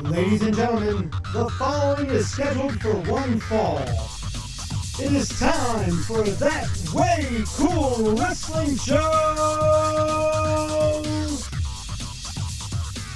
Ladies and gentlemen, the following is scheduled for one fall. It is time for That Way Cool Wrestling Show!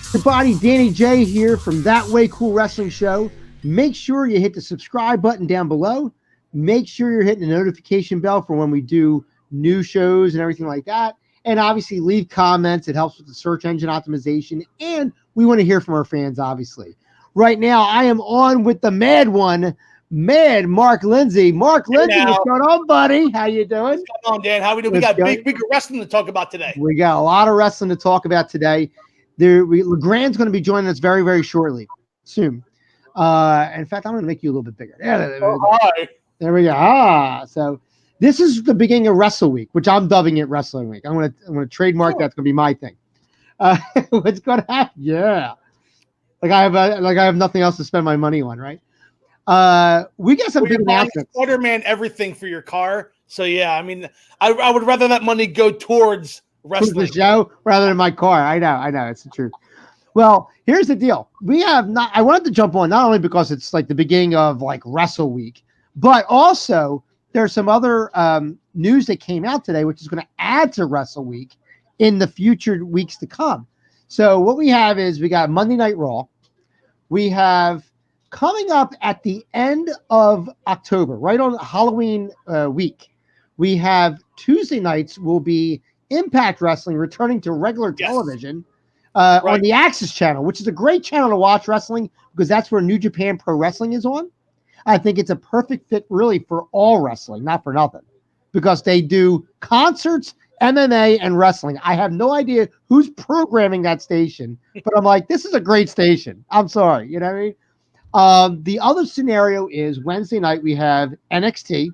Everybody, Danny J here from That Way Cool Wrestling Show. Make sure you hit the subscribe button down below. Make sure you're hitting the notification bell for when we do new shows and everything like that. And obviously leave comments. It helps with the search engine optimization. And we want to hear from our fans, obviously. Right now, I am on with the mad one, Mad Mark Lindsay. Mark Lindsay, what's going on, buddy? How you doing? What's going on, Dan? How we doing? We got big wrestling to talk about today. We got a lot of wrestling to talk about today. LeGrand's going to be joining us very, very shortly, soon. In fact, I'm going to make you a little bit bigger. There we go. So this is the beginning of Wrestle Week, which I'm dubbing it Wrestling Week. I'm going to trademark that's going to be my thing. What's going to happen? Yeah. Like I have nothing else to spend my money on, right? We got some big announcements. Spider-Man everything for your car. So yeah, I mean, I would rather that money go towards wrestling the show rather than my car. I know, it's the truth. Well, here's the deal. I wanted to jump on not only because it's like the beginning of like Wrestle Week, but also there's some other news that came out today, which is going to add to Wrestle Week in the future weeks to come. So what we have is we got Monday Night Raw. We have coming up at the end of October, right on Halloween week, we have Tuesday nights will be Impact Wrestling returning to regular television on the Access channel, which is a great channel to watch wrestling because that's where New Japan Pro Wrestling is on. I think it's a perfect fit really for all wrestling, not for nothing, because they do concerts, MMA, and wrestling. I have no idea who's programming that station, but I'm like, this is a great station. I'm sorry. You know what I mean? The other scenario is Wednesday night, we have NXT,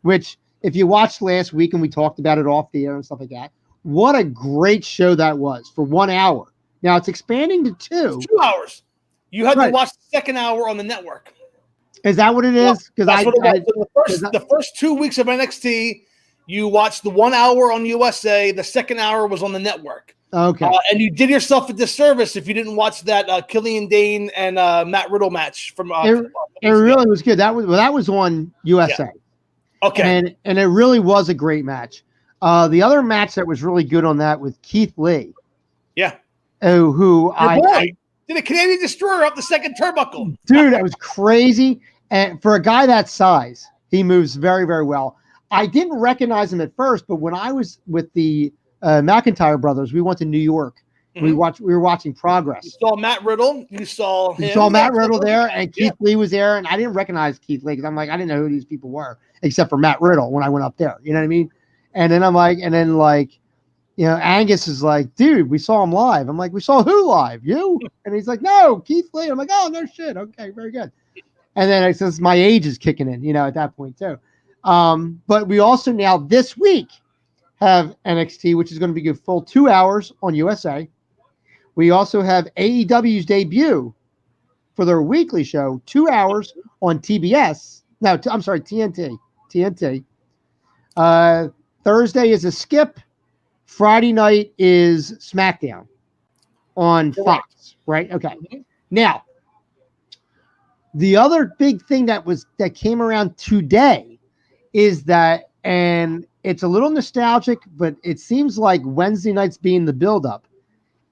which if you watched last week and we talked about it off the air and stuff like that, what a great show that was for 1 hour. Now it's expanding to 2. 2 hours. You had to watch the second hour on the network. Is that what it is? Because the first 2 weeks of NXT, you watched the 1 hour on USA. The second hour was on the network. Okay. And you did yourself a disservice if you didn't watch that Killian Dane and Matt Riddle match from. It really was good. That was on USA. Yeah. Okay. And it really was a great match. The other match that was really good on that with Keith Lee. Yeah. Who I did a Canadian Destroyer up the second turnbuckle. Dude, that was crazy. And for a guy that size, he moves very, very well. I didn't recognize him at first, but when I was with the McIntyre brothers, we went to New York. Mm-hmm. We were watching Progress. You saw Matt Riddle. You saw him. You saw Matt Riddle there, and Keith Lee was there, and I didn't recognize Keith Lee because I'm like, I didn't know who these people were except for Matt Riddle when I went up there. You know what I mean? And then I'm like, Angus is like, dude, we saw him live. I'm like, we saw who live? You? And he's like, no, Keith Lee. I'm like, oh, no shit. Okay, very good. And then since my age is kicking in, at that point too. But we also now this week have NXT, which is going to be a full 2 hours on USA. We also have AEW's debut for their weekly show, 2 hours on TBS. No, I'm sorry, TNT. Thursday is a skip. Friday night is SmackDown on Fox, right? Okay. Now, the other big thing that came around today is that, and it's a little nostalgic, but it seems like Wednesday nights being the build-up.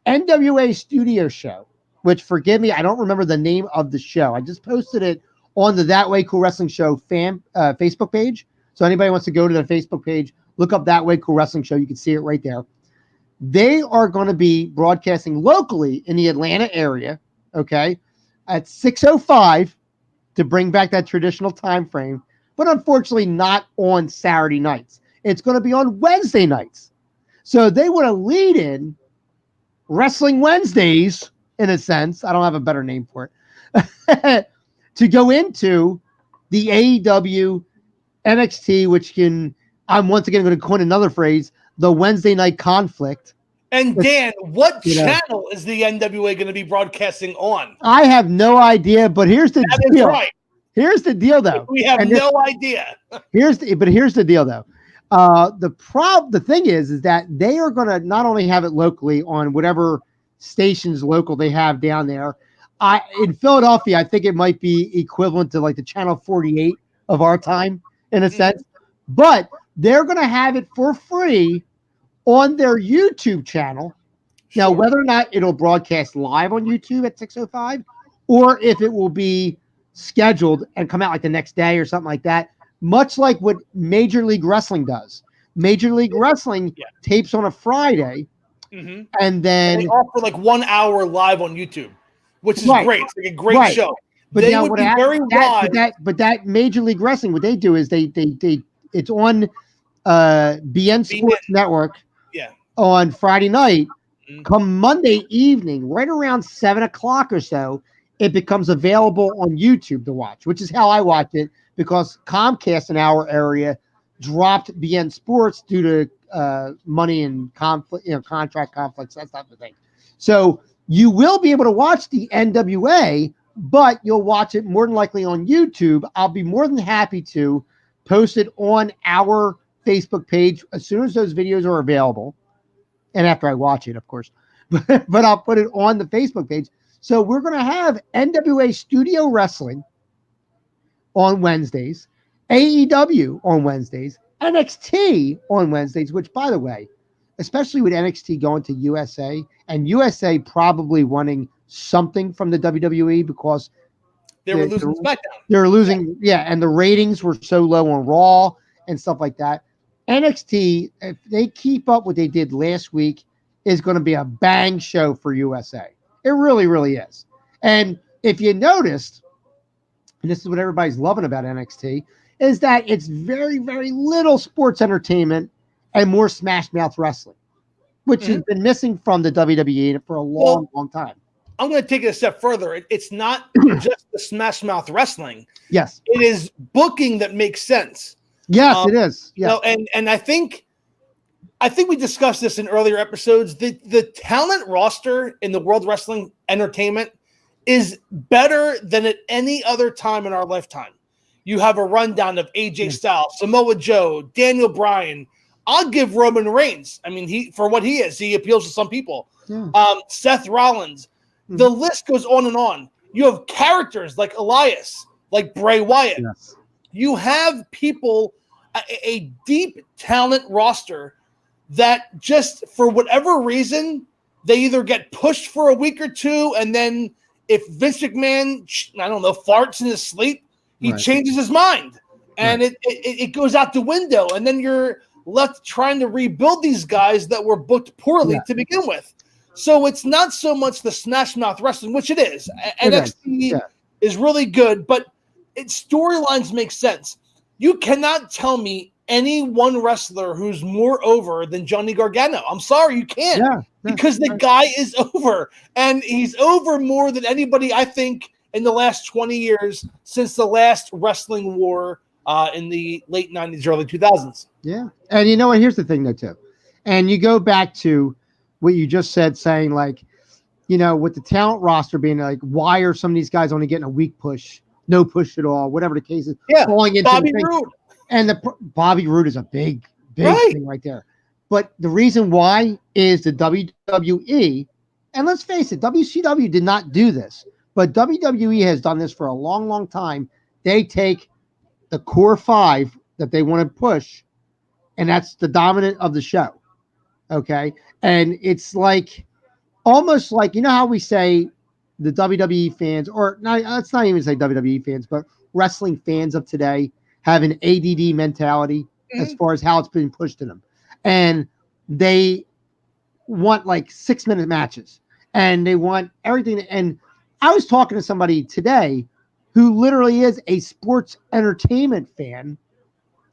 NWA Studio Show, which, forgive me, I don't remember the name of the show. I just posted it on the That Way Cool Wrestling Show Facebook page. So anybody wants to go to the Facebook page, look up That Way Cool Wrestling Show. You can see it right there. They are going to be broadcasting locally in the Atlanta area, okay, at 6:05 to bring back that traditional time frame, but unfortunately not on Saturday nights. It's going to be on Wednesday nights. So they want to lead in Wrestling Wednesdays, in a sense. I don't have a better name for it. To go into the AEW NXT, which I'm once again going to coin another phrase, the Wednesday night conflict. And Dan, what channel is the NWA going to be broadcasting on? I have no idea, but here's the deal. Right. Here's the deal, though. We have no idea. Here's the deal, though. The thing is that they are going to not only have it locally on whatever stations local they have down there. in Philadelphia, I think it might be equivalent to like the Channel 48 of our time in a sense, but they're going to have it for free on their YouTube channel. Now, whether or not it'll broadcast live on YouTube at 6:05, or if it will be scheduled and come out like the next day or something like that, much like what Major League Wrestling does. Major League Wrestling tapes on a Friday, and then they offer like 1 hour live on YouTube, which is great. It's like a great show. But they would be very wise. But that Major League Wrestling, what they do is they it's on BN Sports Network on Friday night. Come Monday evening, right around 7 o'clock or so, it becomes available on YouTube to watch, which is how I watch it, because Comcast in our area dropped BN Sports due to money and conflict, contract conflicts, that type of thing. So you will be able to watch the NWA, but you'll watch it more than likely on YouTube. I'll be more than happy to post it on our Facebook page as soon as those videos are available. And after I watch it, of course, but I'll put it on the Facebook page. So we're going to have NWA Studio Wrestling on Wednesdays, AEW on Wednesdays, NXT on Wednesdays, which, by the way, especially with NXT going to USA and USA probably wanting something from the WWE because they were losing SmackDown. They're losing, and the ratings were so low on Raw and stuff like that. NXT, if they keep up what they did last week, is going to be a bang show for USA. It really, really is. And if you noticed, and this is what everybody's loving about NXT, is that it's very, very little sports entertainment and more smash mouth wrestling, which has been missing from the WWE for a long, long time. I'm going to take it a step further. It's not just the smash mouth wrestling. Yes. It is booking that makes sense. Yes, it is. Yeah. And I think we discussed this in earlier episodes. The talent roster in the World Wrestling Entertainment is better than at any other time in our lifetime. You have a rundown of AJ Styles, Samoa Joe, Daniel Bryan. I'll give Roman Reigns. I mean, he for what he is, he appeals to some people. Yeah. Seth Rollins. The list goes on and on. You have characters like Elias, like Bray Wyatt. Yes. You have people, a deep talent roster that just for whatever reason, they either get pushed for a week or two, and then if Vince McMahon, I don't know, farts in his sleep, he changes his mind, and it goes out the window, and then you're left trying to rebuild these guys that were booked poorly to begin with. So it's not so much the smash mouth wrestling, which it is. NXT is really good, but its storylines make sense. You cannot tell me any one wrestler who's more over than Johnny Gargano. I'm sorry, you can't. Because the guy is over, and he's over more than anybody, I think, in the last 20 years since the last wrestling war in the late 90s, early 2000s. Yeah. And you know what? Here's the thing, though, too. And you go back to what you just said, saying, like, with the talent roster being like, why are some of these guys only getting a week push, no push at all, whatever the case is. Yeah, Bobby Roode. And Bobby Roode is a big thing right there. But the reason why is the WWE, and let's face it, WCW did not do this, but WWE has done this for a long, long time. They take the core five that they want to push, and that's the dominant of the show. Okay. And it's like, almost like, how we say the WWE fans, or not, let's not even say WWE fans, but wrestling fans of today have an ADD mentality as far as how it's been pushed to them. And they want like 6-minute matches, and they want everything. And I was talking to somebody today who literally is a sports entertainment fan,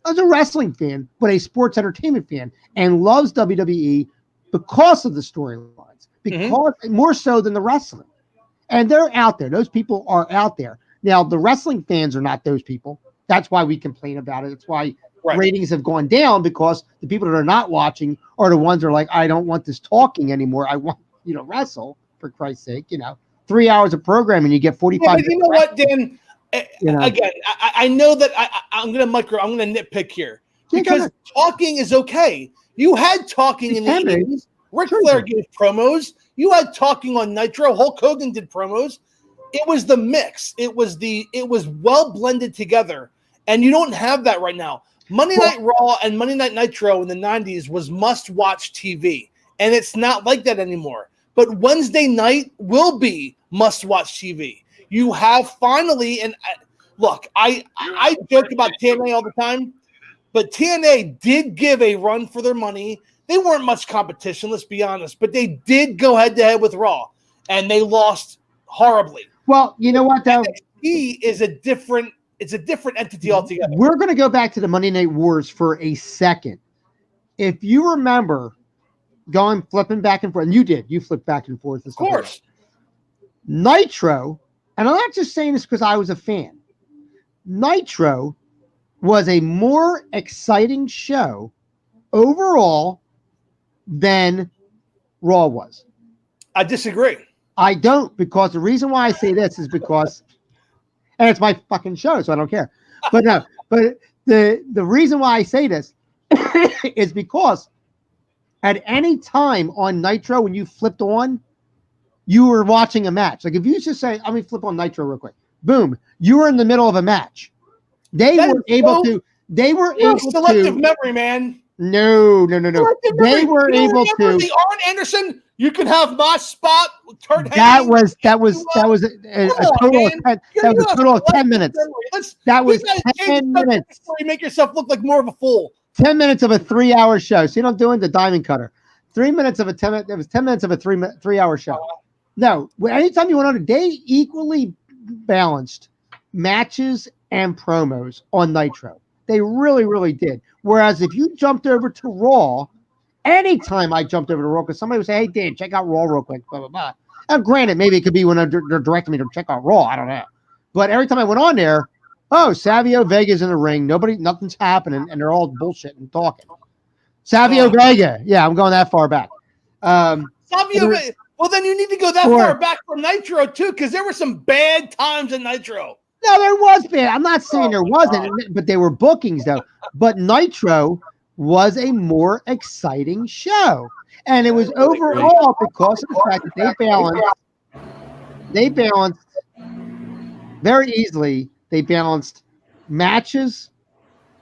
as a wrestling fan, but a sports entertainment fan, and loves WWE because of the storylines, because more so than the wrestling. And they're out there. Those people are out there. Now, the wrestling fans are not those people. That's why we complain about it. That's why ratings have gone down, because the people that are not watching are the ones that are like, I don't want this talking anymore. I want, wrestle, for Christ's sake, 3 hours of programming, you get 45 minutes. But you know what, Dan? Again, I know that I'm going to nitpick here, because talking is okay. You had talking in the 80s. Ric Flair gave promos. You had talking on Nitro. Hulk Hogan did promos. It was the mix. It was well blended together, and you don't have that right now. Monday Night Raw and Monday Night Nitro in the 90s was must-watch TV, and it's not like that anymore. But Wednesday night will be must-watch TV. You have finally, and look, I joke about TNA all the time, but TNA did give a run for their money. They weren't much competition, let's be honest, but they did go head-to-head with Raw, and they lost horribly. Well, you know what, though? NXT is a different entity altogether. We're going to go back to the Monday Night Wars for a second. If you remember flipping back and forth, and you flipped back and forth. Of course. Nitro, and I'm not just saying this because I was a fan. Nitro was a more exciting show overall than Raw was. I disagree. I don't, because the reason why I say this is because, and it's my fucking show, so I don't care. But no, but the reason why I say this is because at any time on Nitro, when you flipped on, you were watching a match. Like if you just say, "Let me flip on Nitro real quick," boom, you were in the middle of a match. They were able to. Selective memory, man. No. They were able to. The Arn Anderson. You can have my spot. That was a total of 10. That was a total of 10 minutes. That was 10 minutes. You make yourself look like more of a fool. 10 minutes of a 3-hour show. See what I'm doing? The Diamond Cutter. 3 minutes of a 10 minute. It was 10 minutes of a 3-hour show. No, anytime you went on it, they equally balanced matches and promos on Nitro. They really, really did. Whereas if you jumped over to Raw, anytime I jumped over to Raw, because somebody would say, "Hey, Dan, check out Raw real quick." Blah blah blah. Now, granted, maybe it could be when they're directing me to check out Raw. I don't know. But every time I went on there, Savio Vega's in the ring. Nothing's happening, and they're all bullshitting and talking. Savio Vega. Yeah, I'm going that far back. Savio Vega. Well, then you need to go that far back from Nitro, too, because there were some bad times in Nitro. No, there was bad. I'm not saying there wasn't, but they were bookings, though. But Nitro was a more exciting show. And it was overall because of the fact that they balanced very easily. They balanced matches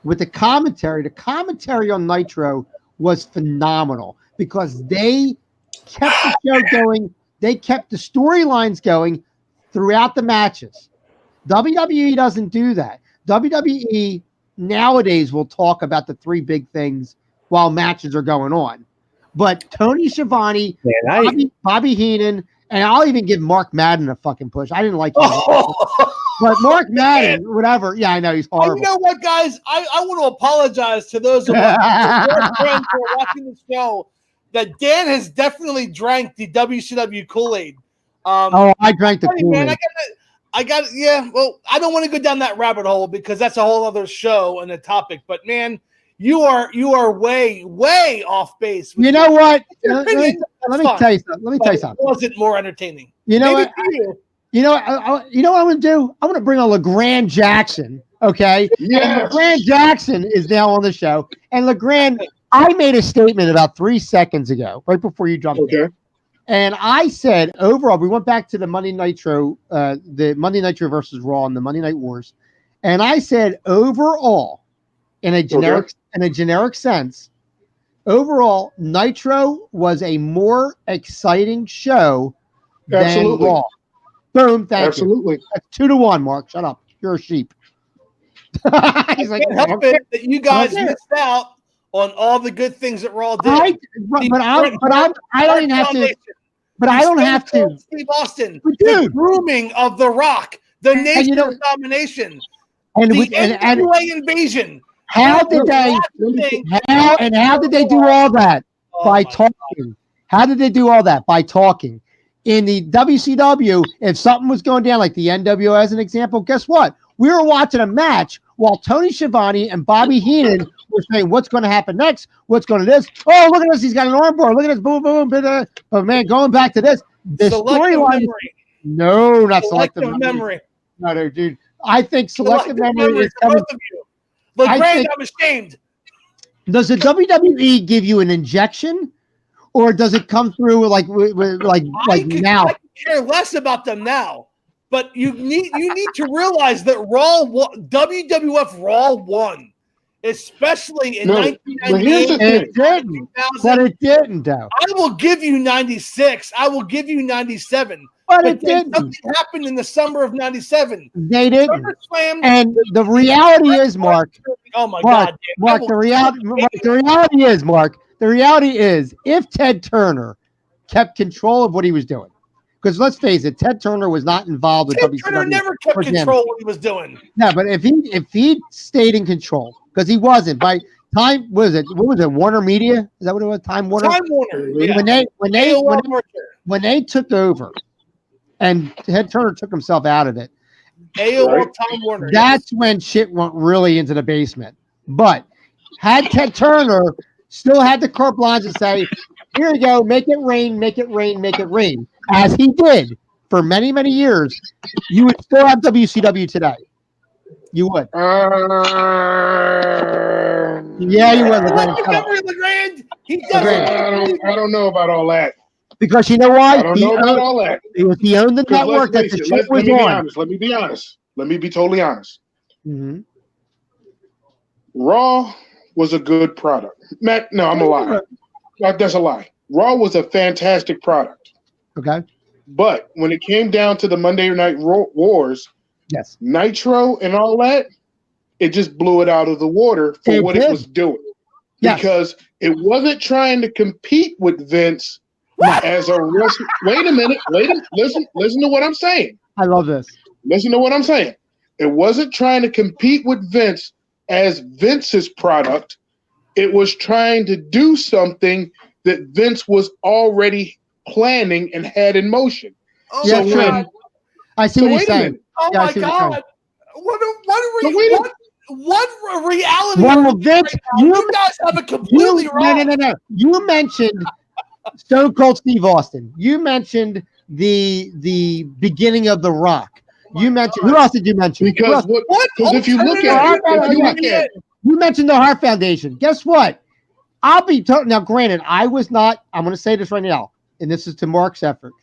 with the commentary. The commentary on Nitro was phenomenal because they kept the show going. They kept the storylines going throughout the matches. WWE doesn't do that. WWE nowadays will talk about the 3 big things while matches are going on. But Tony Schiavone, Bobby Heenan, and I'll even give Mark Madden a fucking push. I didn't like him. But Mark Madden, whatever. Yeah, I know he's horrible. You know what, guys? I want to apologize to those of us who are watching the show that Dan has definitely drank the WCW Kool-Aid. I drank the Kool-Aid. Well, I don't want to go down that rabbit hole because that's a whole other show and a topic. But man, you are way, way off base. You know what? Let me tell you something. It wasn't more entertaining. You know what? You know what I'm going to do? I'm going to bring on LeGrand Jackson. Okay. Yeah. LeGrand Jackson is now on the show, and LeGrand, I made a statement about 3 seconds ago, right before you jumped in. And I said, overall, we went back to the Monday Nitro versus Raw and the Monday Night Wars. And I said, overall, in a generic sense, overall, Nitro was a more exciting show than Raw. Boom, thank you. That's 2-1, Mark. Shut up. You're a sheep. He's like, help it that you guys missed out on all the good things that Raw did. I don't even have to. But I don't have to. Steve Austin, the grooming of The Rock, the Nation domination, and the NWA invasion. How did they do all that? By talking. How did they do all that? By talking. In the WCW, if something was going down, like the NWO as an example, guess what? We were watching a match while Tony Schiavone and Bobby Heenan were saying, what's going to happen next? What's going to this? Oh, look at this. He's got an armbar. Look at this. Boom, boom, boom. Oh, man, going back to this. The storyline. No, not selective memory. No, dude. I think selective memory is coming. But I'm ashamed. Does the WWE give you an injection? Or does it come through like now? I care less about them now. But you need to realize that WWF Raw won, especially in 1998. It didn't, but it didn't, though. I will give you 96. I will give you 97. But it didn't. Something happened in the summer of 97. They didn't. And the reality is, Mark. Oh my God, Mark. The reality is, Mark. The reality is, if Ted Turner kept control of what he was doing. Because let's face it, Ted Turner was not involved with WCW. Turner never kept control of what he was doing. No, but if he stayed in control, because he wasn't by time, what was it? Warner Media? Is that what it was? Time Warner. Time Warner. Yeah. When they took over, and Ted Turner took himself out of it. AOL Time Warner. That's when shit went really into the basement. But had Ted Turner still had the carte blanche to say, "Here you go, make it rain, make it rain, make it rain," as he did for many, many years, you would still have WCW today. You would. Yeah, you would. LeGrand. I don't know about all that. Because you know why? I don't know about all that. He owned the network that the show was on. Let me be honest. Let me be totally honest. Mm-hmm. Raw was a good product. Matt, no, I'm a lie. That's a lie. Raw was a fantastic product. Okay. But when it came down to the Monday Night Wars, yes, Nitro and all that, it just blew it out of the water for it was doing. Yes. Because it wasn't trying to compete with Vince as a wrestler. Wait a minute. Listen to what I'm saying. I love this. Listen to what I'm saying. It wasn't trying to compete with Vince as Vince's product. It was trying to do something that Vince was already planning and had in motion. Oh, yeah, so when, I see what you're saying. Oh my God! What reality? Well, Vince, you guys have it completely wrong. No. You mentioned Stone Cold Steve Austin. You mentioned the beginning of The Rock. You mentioned who else did you mention? Because if you look at you mentioned the Hart Foundation. Guess what? I'll be now. Granted, I was not. I'm going to say this right now, and this is to Mark's effort.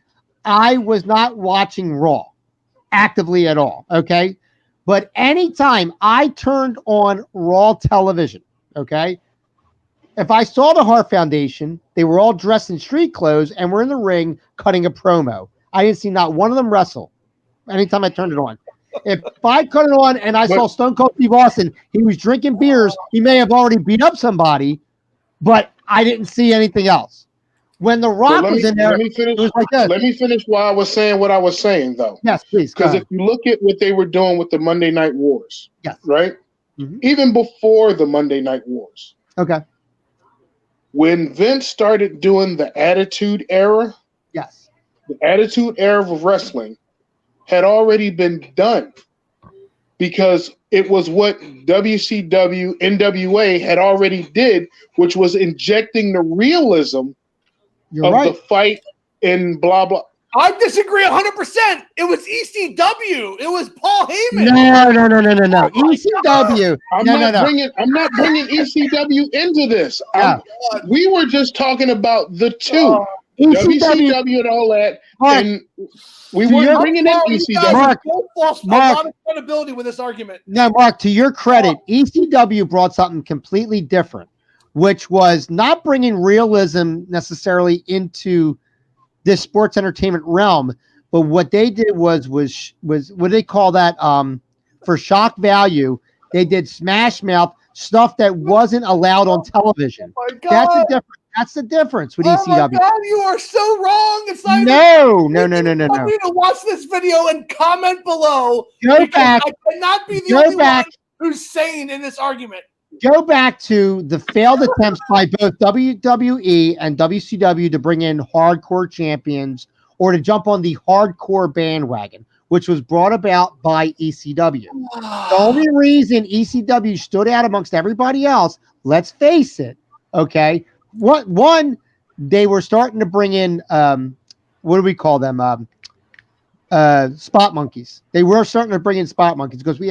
I was not watching Raw actively at all. Okay, but anytime I turned on Raw television, okay, if I saw the Hart Foundation, they were all dressed in street clothes and were in the ring cutting a promo. I didn't see not one of them wrestle. Anytime I turned it on. If I cut it on and I saw Stone Cold Steve Austin, he was drinking beers. He may have already beat up somebody, but I didn't see anything else. When The Rock was in there, it was like this. Let me finish while I was saying what I was saying, though. Yes, please. Because if you look at what they were doing with the Monday Night Wars, yes, right? Mm-hmm. Even before the Monday Night Wars. Okay. When Vince started doing the Attitude Era, yes, the Attitude Era of wrestling had already been done because it was what WCW, NWA had already did, which was injecting the realism of the fight and blah, blah. I disagree 100%. It was ECW. It was Paul Heyman. No. ECW. I'm not bringing ECW into this. Yeah. We were just talking about the two. WCW and all that. And we weren't bringing in ECW. Mark, a lot of credibility with this argument. Now, Mark, to your credit, ECW brought something completely different, which was not bringing realism necessarily into this sports entertainment realm, but what they did was what do they call that? For shock value, they did Smash Mouth stuff that wasn't allowed on television. Oh my God. That's the difference with ECW. Oh my God, you are so wrong. It's like no. You need to watch this video and comment below. Go back. I cannot be the only one who's sane in this argument. Go back to the failed attempts by both WWE and WCW to bring in hardcore champions or to jump on the hardcore bandwagon, which was brought about by ECW. The only reason ECW stood out amongst everybody else, let's face it, okay, one, they were starting to bring in, what do we call them? Spot monkeys. They were starting to bring in spot monkeys because we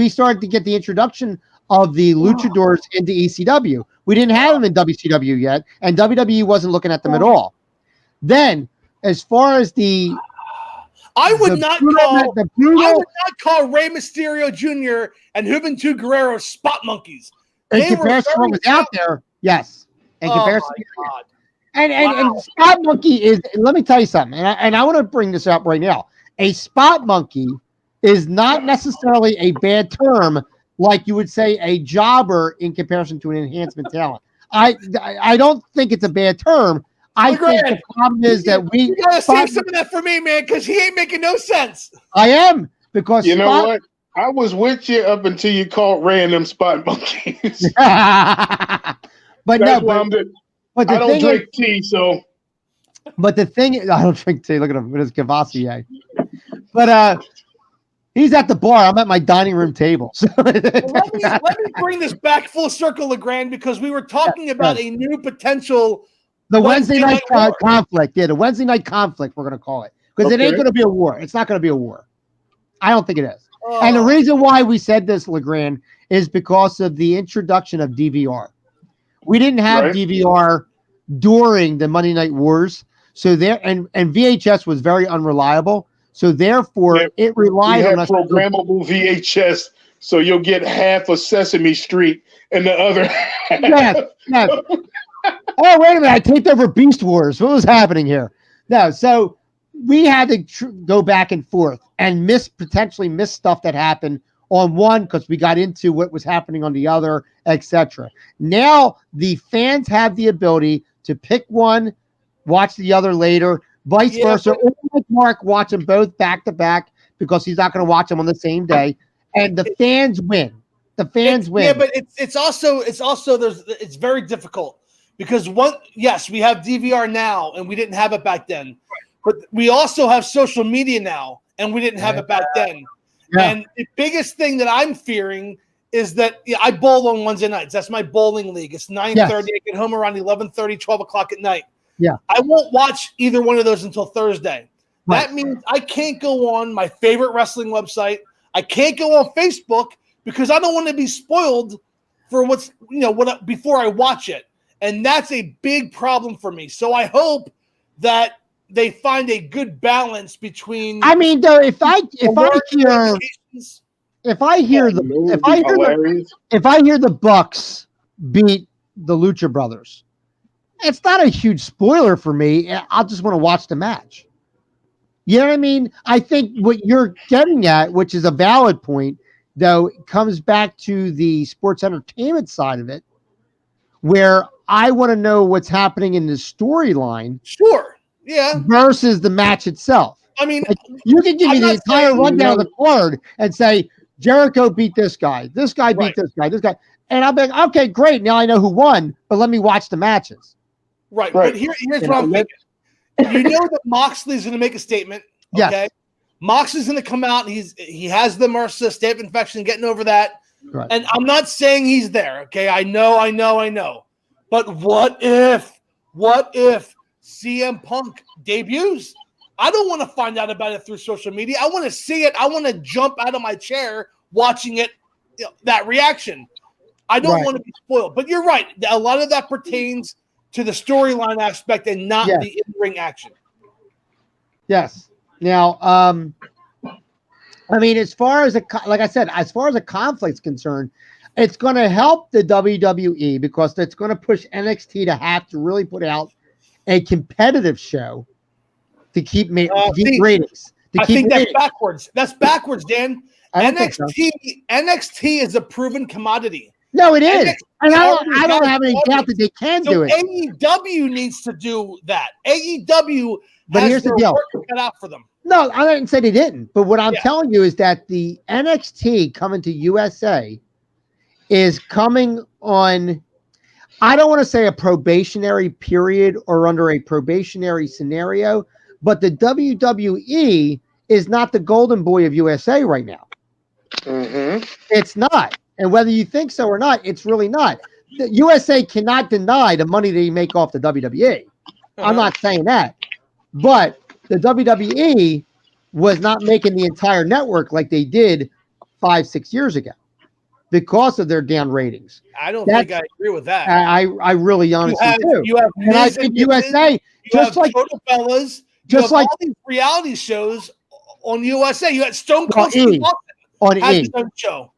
started to get the introduction of the luchadors into ECW. We didn't have them in WCW yet, and WWE wasn't looking at them at all. Then, as far as the I would not brutal call Rey Mysterio Jr. and Juventud Guerrero spot monkeys. in comparison to what was out there. Yes, in comparison. God. And spot monkey is. Let me tell you something, and I want to bring this up right now. A spot monkey is not necessarily a bad term, like you would say a jobber in comparison to an enhancement talent. I don't think it's a bad term. I think the problem is that you gotta save some of that for me, man, because he ain't making no sense. I am, because you know what? I was with you up until you called random spot monkeys. but I don't drink tea, so. But the thing, I don't drink tea. Look at him with his Cavassier. But he's at the bar. I'm at my dining room table. So let me bring this back full circle, LeGrand, because we were talking about a new potential. The Wednesday night conflict. Yeah, the Wednesday night conflict, we're going to call it. Because it ain't going to be a war. It's not going to be a war. I don't think it is. And the reason why we said this, LeGrand, is because of the introduction of DVR. We didn't have DVR during the Monday Night Wars. So and VHS was very unreliable. So therefore, it relied on us. Programmable VHS, so you'll get half of Sesame Street and the other half. Yeah. Oh, wait a minute. I taped over Beast Wars. What was happening here? No, so we had to go back and forth and potentially miss stuff that happened on one because we got into what was happening on the other, etc. Now the fans have the ability to pick one, watch the other later, vice versa. Or like Mark, watch them both back to back because he's not going to watch them on the same day, and the fans win. The fans win. Yeah, but it's also it's very difficult. Because we have DVR now, and we didn't have it back then. But we also have social media now, and we didn't have it back then. Yeah. And the biggest thing that I'm fearing is that I bowl on Wednesday nights. That's my bowling league. It's 9:30. I get home around 11:30, 12 o'clock at night. Yeah, I won't watch either one of those until Thursday. Right. That means I can't go on my favorite wrestling website. I can't go on Facebook because I don't want to be spoiled for what before I watch it. And that's a big problem for me. So I hope that they find a good balance between. I mean, though, if I hear the Bucks beat the Lucha Brothers, it's not a huge spoiler for me. I'll just want to watch the match. You know what I mean? I think what you're getting at, which is a valid point, though, comes back to the sports entertainment side of it, where I want to know what's happening in the storyline. Sure. Yeah. Versus the match itself. I mean, you can give me the entire rundown of the card and say Jericho beat this guy. This guy beat this guy. This guy. And I'll be like, okay, great. Now I know who won, but let me watch the matches. Right. But here's what I'm thinking. You know that Moxley's going to make a statement. Okay. Yes. Moxley's going to come out. And he has the MRSA staph infection, getting over that. Right. And I'm not saying he's there. Okay. I know. But what if CM Punk debuts? I don't want to find out about it through social media. I want to see it. I want to jump out of my chair watching it, that reaction. I don't want to be spoiled. But you're right. A lot of that pertains to the storyline aspect and not the in-ring action. Yes. Now, I mean, as far as a conflict's concerned, it's going to help the WWE because it's going to push NXT to have to really put out a competitive show to keep ratings. I think that's backwards. That's backwards, Dan. NXT is a proven commodity. No, it is. And I don't have any doubt that they can do it. AEW needs to do that. AEW has their work cut out for them. No, I didn't say they didn't. But what I'm telling you is that the NXT coming to USA is coming on, I don't want to say a probationary period or under a probationary scenario, but the WWE is not the golden boy of USA right now. Mm-hmm. It's not. And whether you think so or not, it's really not. The USA cannot deny the money they make off the WWE. I'm not saying that. But the WWE was not making the entire network like they did 5-6 years ago because of their down ratings. I don't think I agree with that. I really honestly do. You have I think USA, just like Total Bellas, just like all these reality shows on USA. You had Stone Cold On Steve E. Austin On has E. his own show.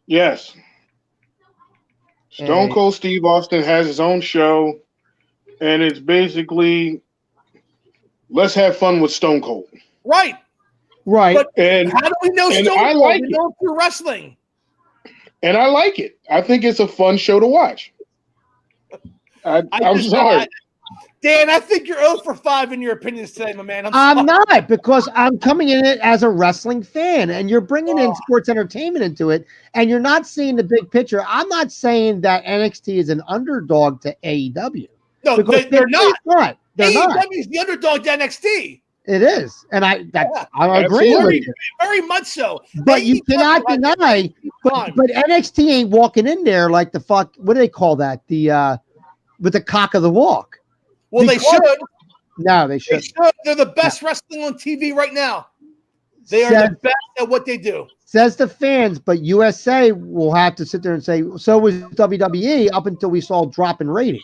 Yes. Stone Cold Steve Austin has his own show, and it's basically let's have fun with Stone Cold. Right. Right. But And how do we know and Stone I Cold? like We it. know him through wrestling. And I like it. I think it's a fun show to watch. I'm sorry. Dan, I think you're 0 for 5 in your opinions today, my man. I'm not, because I'm coming in it as a wrestling fan, and you're bringing in sports entertainment into it, and you're not seeing the big picture. I'm not saying that NXT is an underdog to AEW. No, because they're not. They're not. AEW is the underdog to NXT. It is, and I agree Absolutely. with you. Very much so. But you cannot deny. But NXT ain't walking in there like the fuck. What do they call that? The with the cock of the walk. Well, they should. No, they should. They should. They're the best wrestling on TV right now. They are the best at what they do. Says the fans, but USA will have to sit there and say, so was WWE up until we saw a drop in ratings.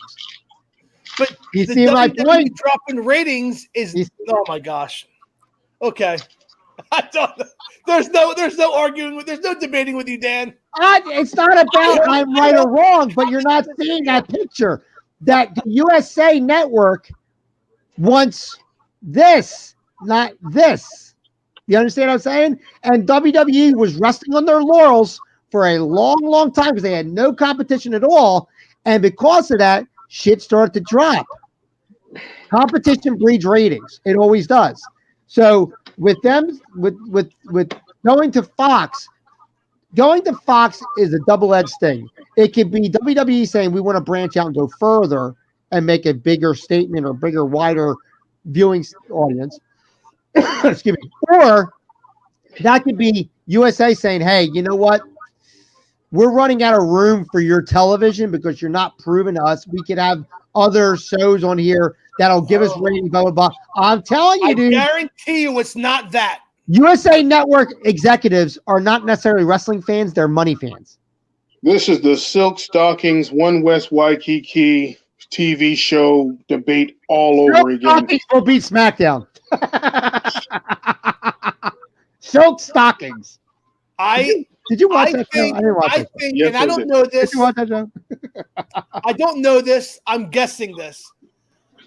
But you the see my WWE point? drop in ratings is oh my gosh. Okay. There's no arguing with, there's no debating with you, Dan. It's not about I'm right or wrong, but you're not seeing that picture. That the USA Network wants this, not this. You understand what I'm saying? And WWE was resting on their laurels for a long, long time because they had no competition at all. And because of that, shit started to drop. Competition breeds ratings. It always does. So with them, with going to Fox is a double-edged thing. It could be WWE saying we want to branch out and go further and make a bigger statement or bigger, wider viewing audience. Excuse me. Or that could be USA saying, hey, you know what? We're running out of room for your television because you're not proving to us. We could have other shows on here that'll give us ratings, blah, blah, blah. I'm telling you, dude. I guarantee you it's not that. USA Network executives are not necessarily wrestling fans. They're money fans. This is the Silk Stockings One West Waikiki TV show debate all over again. Stockings will beat SmackDown. Silk Stockings. Did you watch that show? I didn't watch it. Yes, and I don't know this. Did you watch that show? I don't know this. I'm guessing this.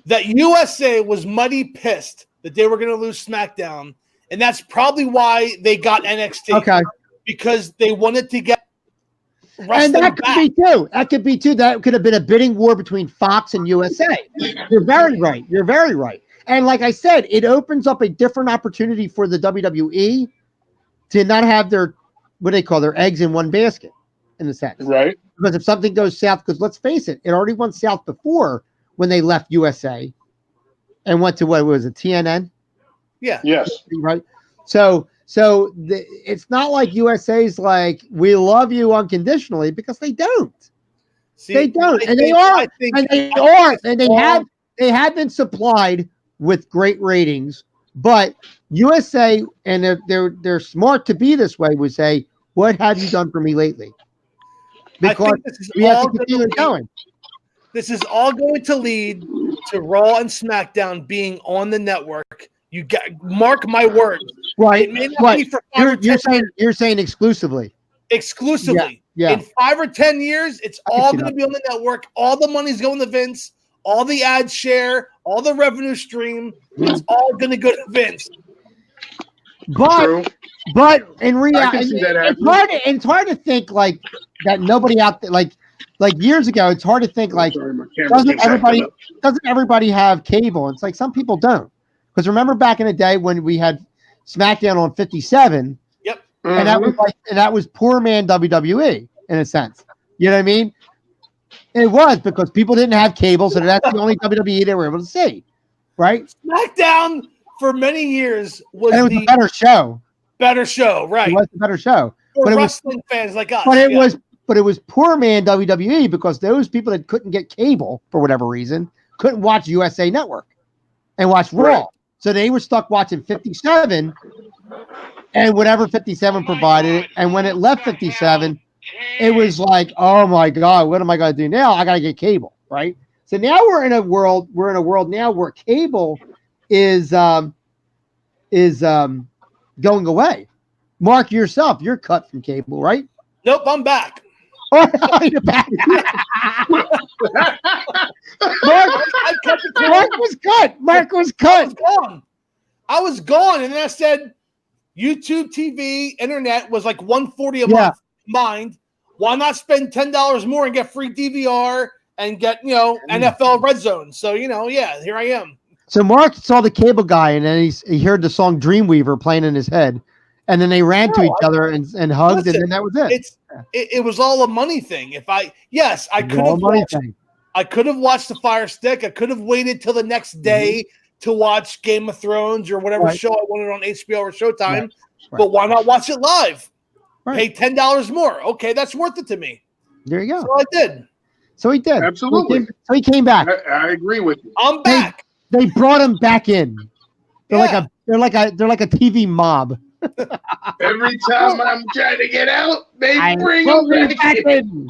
That USA was mighty pissed that they were going to lose SmackDown. And that's probably why they got NXT. Okay. Because they wanted to get and that could be too. That could be too. That could have been a bidding war between Fox and USA. You're very right. You're very right. And like I said, it opens up a different opportunity for the WWE to not have their, what they call their eggs in one basket, in a sense. Right. Because if something goes south, because let's face it, it already went south before when they left USA and went to, what was it, TNN? Yeah. Yes. Right. So it's not like USA's like, we love you unconditionally, because they don't. See, they don't. And they have been supplied with great ratings, but USA, and they're smart to be this way, would say, what have you done for me lately? Because we have to continue going. This is all going to lead to Raw and SmackDown being on the network. You got, mark my words. Right. It may not be for 5 or 10 years. You're saying exclusively. Exclusively. Yeah. In 5 or 10 years, it's all going to be on the network. All the money's going to Vince. All the ad share, all the revenue stream, it's all going to go to Vince. But in reality, it's hard to think like that. Nobody out there, like years ago, it's hard to think like doesn't everybody have cable? It's like some people don't, because remember back in the day when we had SmackDown on 57. Yep. And that was poor man WWE in a sense. You know what I mean? It was because people didn't have cable, so that's the only WWE they were able to see, right? SmackDown for many years was a better show. Better show, right? It was a better show for wrestling fans like us. But it was poor man WWE, because those people that couldn't get cable for whatever reason couldn't watch USA Network and watch Raw, right. So they were stuck watching 57 and whatever 57 provided. And when it left 57. It was like, oh my God, what am I going to do now? I got to get cable, right? So now we're in a world now where cable is is going away. Mark, yourself, you're cut from cable, right? Nope, I'm back. Oh, you're back. Mark was cut. Mark was cut. I was gone, and then I said, YouTube TV, internet was like $140 a month combined. Why not spend $10 more and get free DVR and get NFL Red Zone? So here I am. So Mark saw the cable guy, and then he heard the song Dreamweaver playing in his head, and then they ran to each other and hugged, and then that was it. It was all a money thing. I could have watched the Fire Stick. I could have waited till the next day to watch Game of Thrones or whatever show I wanted on HBO or Showtime. Right. But why not watch it live? Right. Pay $10 more. Okay, that's worth it to me. There you go. So I did. So he did. Absolutely. So he came back. I agree with you. I'm back. They brought him back in. They're like a TV mob. Every time I'm trying to get out, they bring him back in.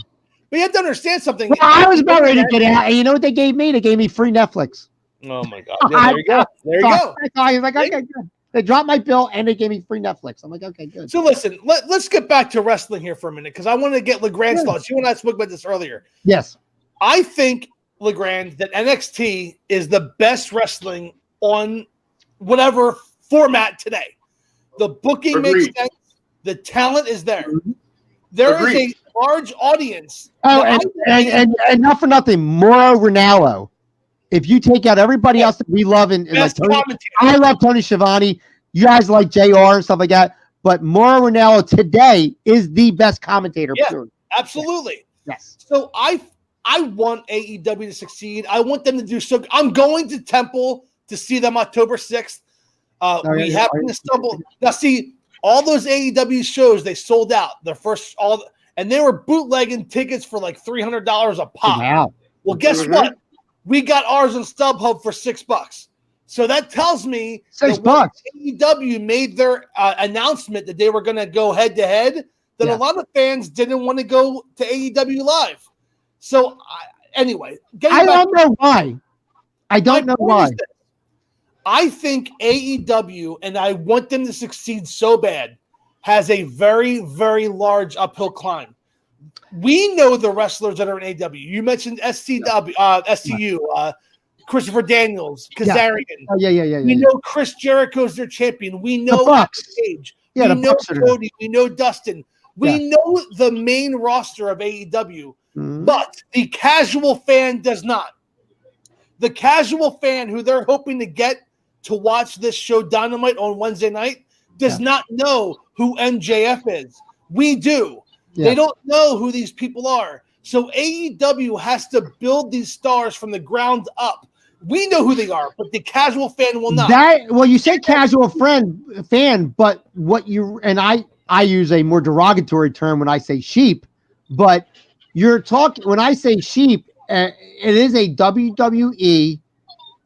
But you have to understand something. Well, I was about ready to get out, and you know what they gave me? They gave me free Netflix. Oh my God! Yeah, there you go. There you go. I was like, okay, good. They dropped my bill and they gave me free Netflix. I'm like, okay, good. So listen, let's get back to wrestling here for a minute because I want to get LeGrand's thoughts. You and I spoke about this earlier. Yes. I think, LeGrand, that NXT is the best wrestling on whatever format today. The booking makes sense. The talent is there. There is a large audience. Oh, and not for nothing, Mauro Ranallo. If you take out everybody else that we love, and like I love Tony Schiavone, you guys like JR and stuff like that, but Mauro Ranallo today is the best commentator. Yeah, absolutely. Yes. So I want AEW to succeed. I want them to do so. I'm going to Temple to see them October 6th. We happen to stumble. Now, see, all those AEW shows, they sold out. Their first, and they were bootlegging tickets for like $300 a pop. Wow. Well, guess what? We got ours on StubHub for $6. So that tells me $6. AEW made their announcement that they were going to go head to head, that a lot of fans didn't want to go to AEW live. So anyway, I don't know why. I don't know why. I think AEW, and I want them to succeed so bad, has a very, very large uphill climb. We know the wrestlers that are in AEW. You mentioned SCU, Christopher Daniels, Kazarian. Yeah. We know Chris Jericho's their champion. We know Page. Yeah, we know Cody. We know Dustin. We know the main roster of AEW, but the casual fan does not. The casual fan who they're hoping to get to watch this show Dynamite on Wednesday night does not know who MJF is. We do. Yeah. They don't know who these people are. So AEW has to build these stars from the ground up. We know who they are, but the casual fan will not. You say casual fan, but what you and I use a more derogatory term when I say sheep, but you're talking when I say sheep, it is a WWE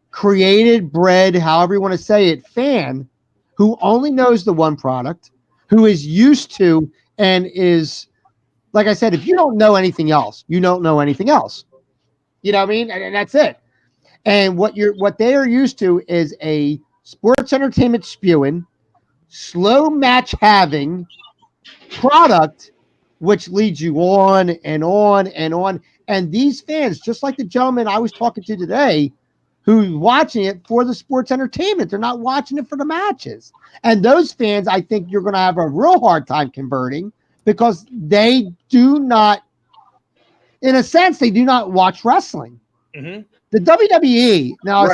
created, bred, however you want to say it, fan who only knows the one product, who is used to and is, like I said, if you don't know anything else, you don't know anything else. You know what I mean? And that's it. And what they are used to is a sports entertainment spewing, slow match having product, which leads you on and on and on. And these fans, just like the gentleman I was talking to today, who's watching it for the sports entertainment, they're not watching it for the matches. And those fans, I think you're going to have a real hard time converting because they do not, in a sense, they do not watch wrestling. Mm-hmm. The WWE, now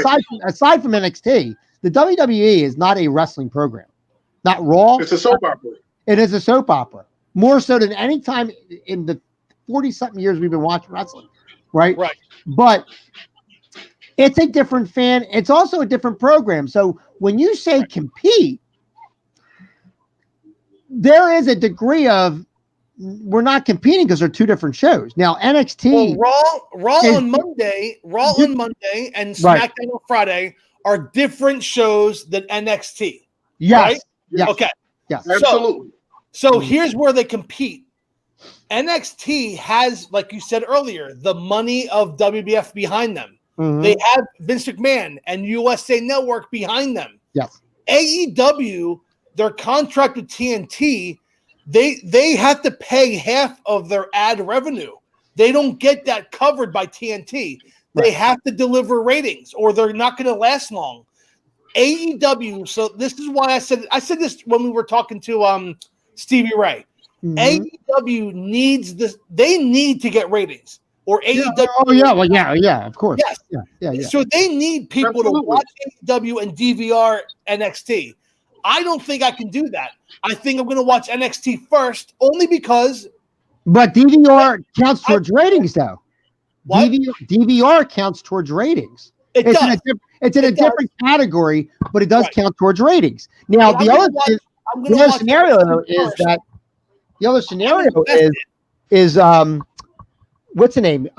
aside from NXT, the WWE is not a wrestling program. Not Raw. It's a soap opera. It is a soap opera. More so than any time in the 40-something years we've been watching wrestling. Right? Right. But it's a different fan. It's also a different program. So when you say compete, there is a degree of we're not competing because they're two different shows. Now NXT, Raw on Monday, and SmackDown on Friday are different shows than NXT. Yes. Right? Yes. Okay. Yes. Absolutely. So here's where they compete. NXT has, like you said earlier, the money of WBF behind them. Mm-hmm. They have Vince McMahon and USA Network behind them. Yes. AEW, their contract with TNT, they have to pay half of their ad revenue. They don't get that covered by TNT. They have to deliver ratings or they're not going to last long. AEW, so this is why I said this when we were talking to Stevie Ray. AEW needs this. They need to get ratings. Or AEW. Of course. Yes. Yeah. So they need people to watch AEW and DVR NXT. I don't think I can do that. I think I'm going to watch NXT first, only because. But DVR counts towards ratings, though. What? DVR counts towards ratings. It does. It's in a different category, but it does count towards ratings. Now, the other scenario is what's the name?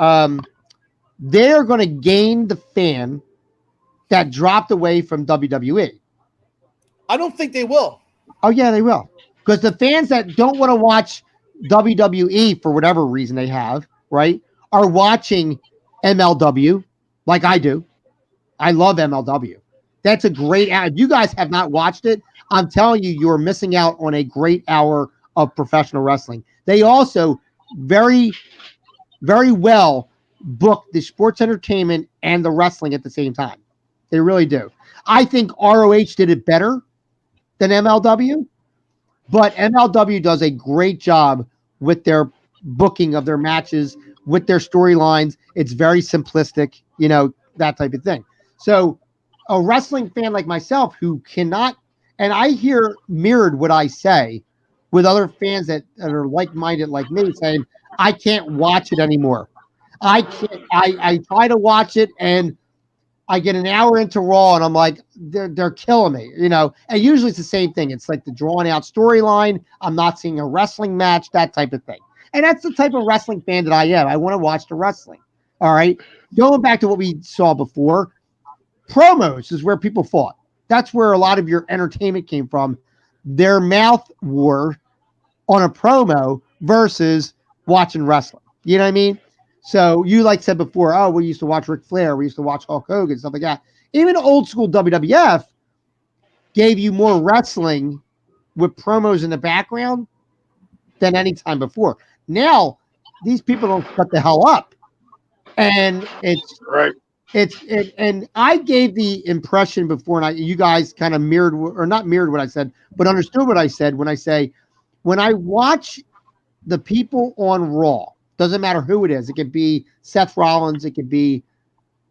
They're going to gain the fan that dropped away from WWE. I don't think they will. Oh, yeah, they will. Because the fans that don't want to watch WWE for whatever reason they have, right, are watching MLW like I do. I love MLW. That's a great ad. If you guys have not watched it, I'm telling you, you're missing out on a great hour of professional wrestling. They also very, very well book the sports entertainment and the wrestling at the same time. They really do. I think ROH did it better than MLW, but MLW does a great job with their booking of their matches, with their storylines. It's very simplistic, that type of thing. So a wrestling fan like myself who cannot, and I hear mirrored what I say with other fans that are like-minded like me saying, I can't watch it anymore. I try to watch it and I get an hour into Raw and I'm like, they're killing me, and usually it's the same thing. It's like the drawn out storyline. I'm not seeing a wrestling match, that type of thing. And that's the type of wrestling fan that I am. I want to watch the wrestling. All right. Going back to what we saw before, promos is where people fought. That's where a lot of your entertainment came from. Their mouth war on a promo versus watching wrestling. You know what I mean? So you said before, we used to watch Ric Flair. We used to watch Hulk Hogan, stuff like that. Even old school WWF gave you more wrestling with promos in the background than any time before. Now, these people don't shut the hell up. And it's right. And I gave the impression before, and you guys kind of mirrored, or not mirrored what I said, but understood what I said when I watch the people on Raw, doesn't matter who it is. It could be Seth Rollins. It could be,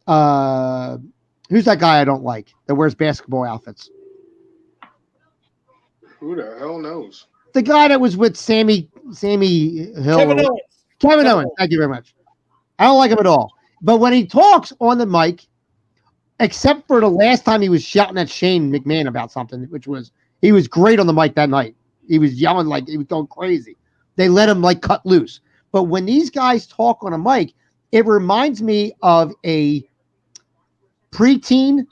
who's that guy I don't like that wears basketball outfits? Who the hell knows? The guy that was with Sammy Hill. Kevin Owens. Thank you very much. I don't like him at all. But when he talks on the mic, except for the last time he was shouting at Shane McMahon about something, he was great on the mic that night. He was yelling like he was going crazy. They let him cut loose. But when these guys talk on a mic, it reminds me of a preteen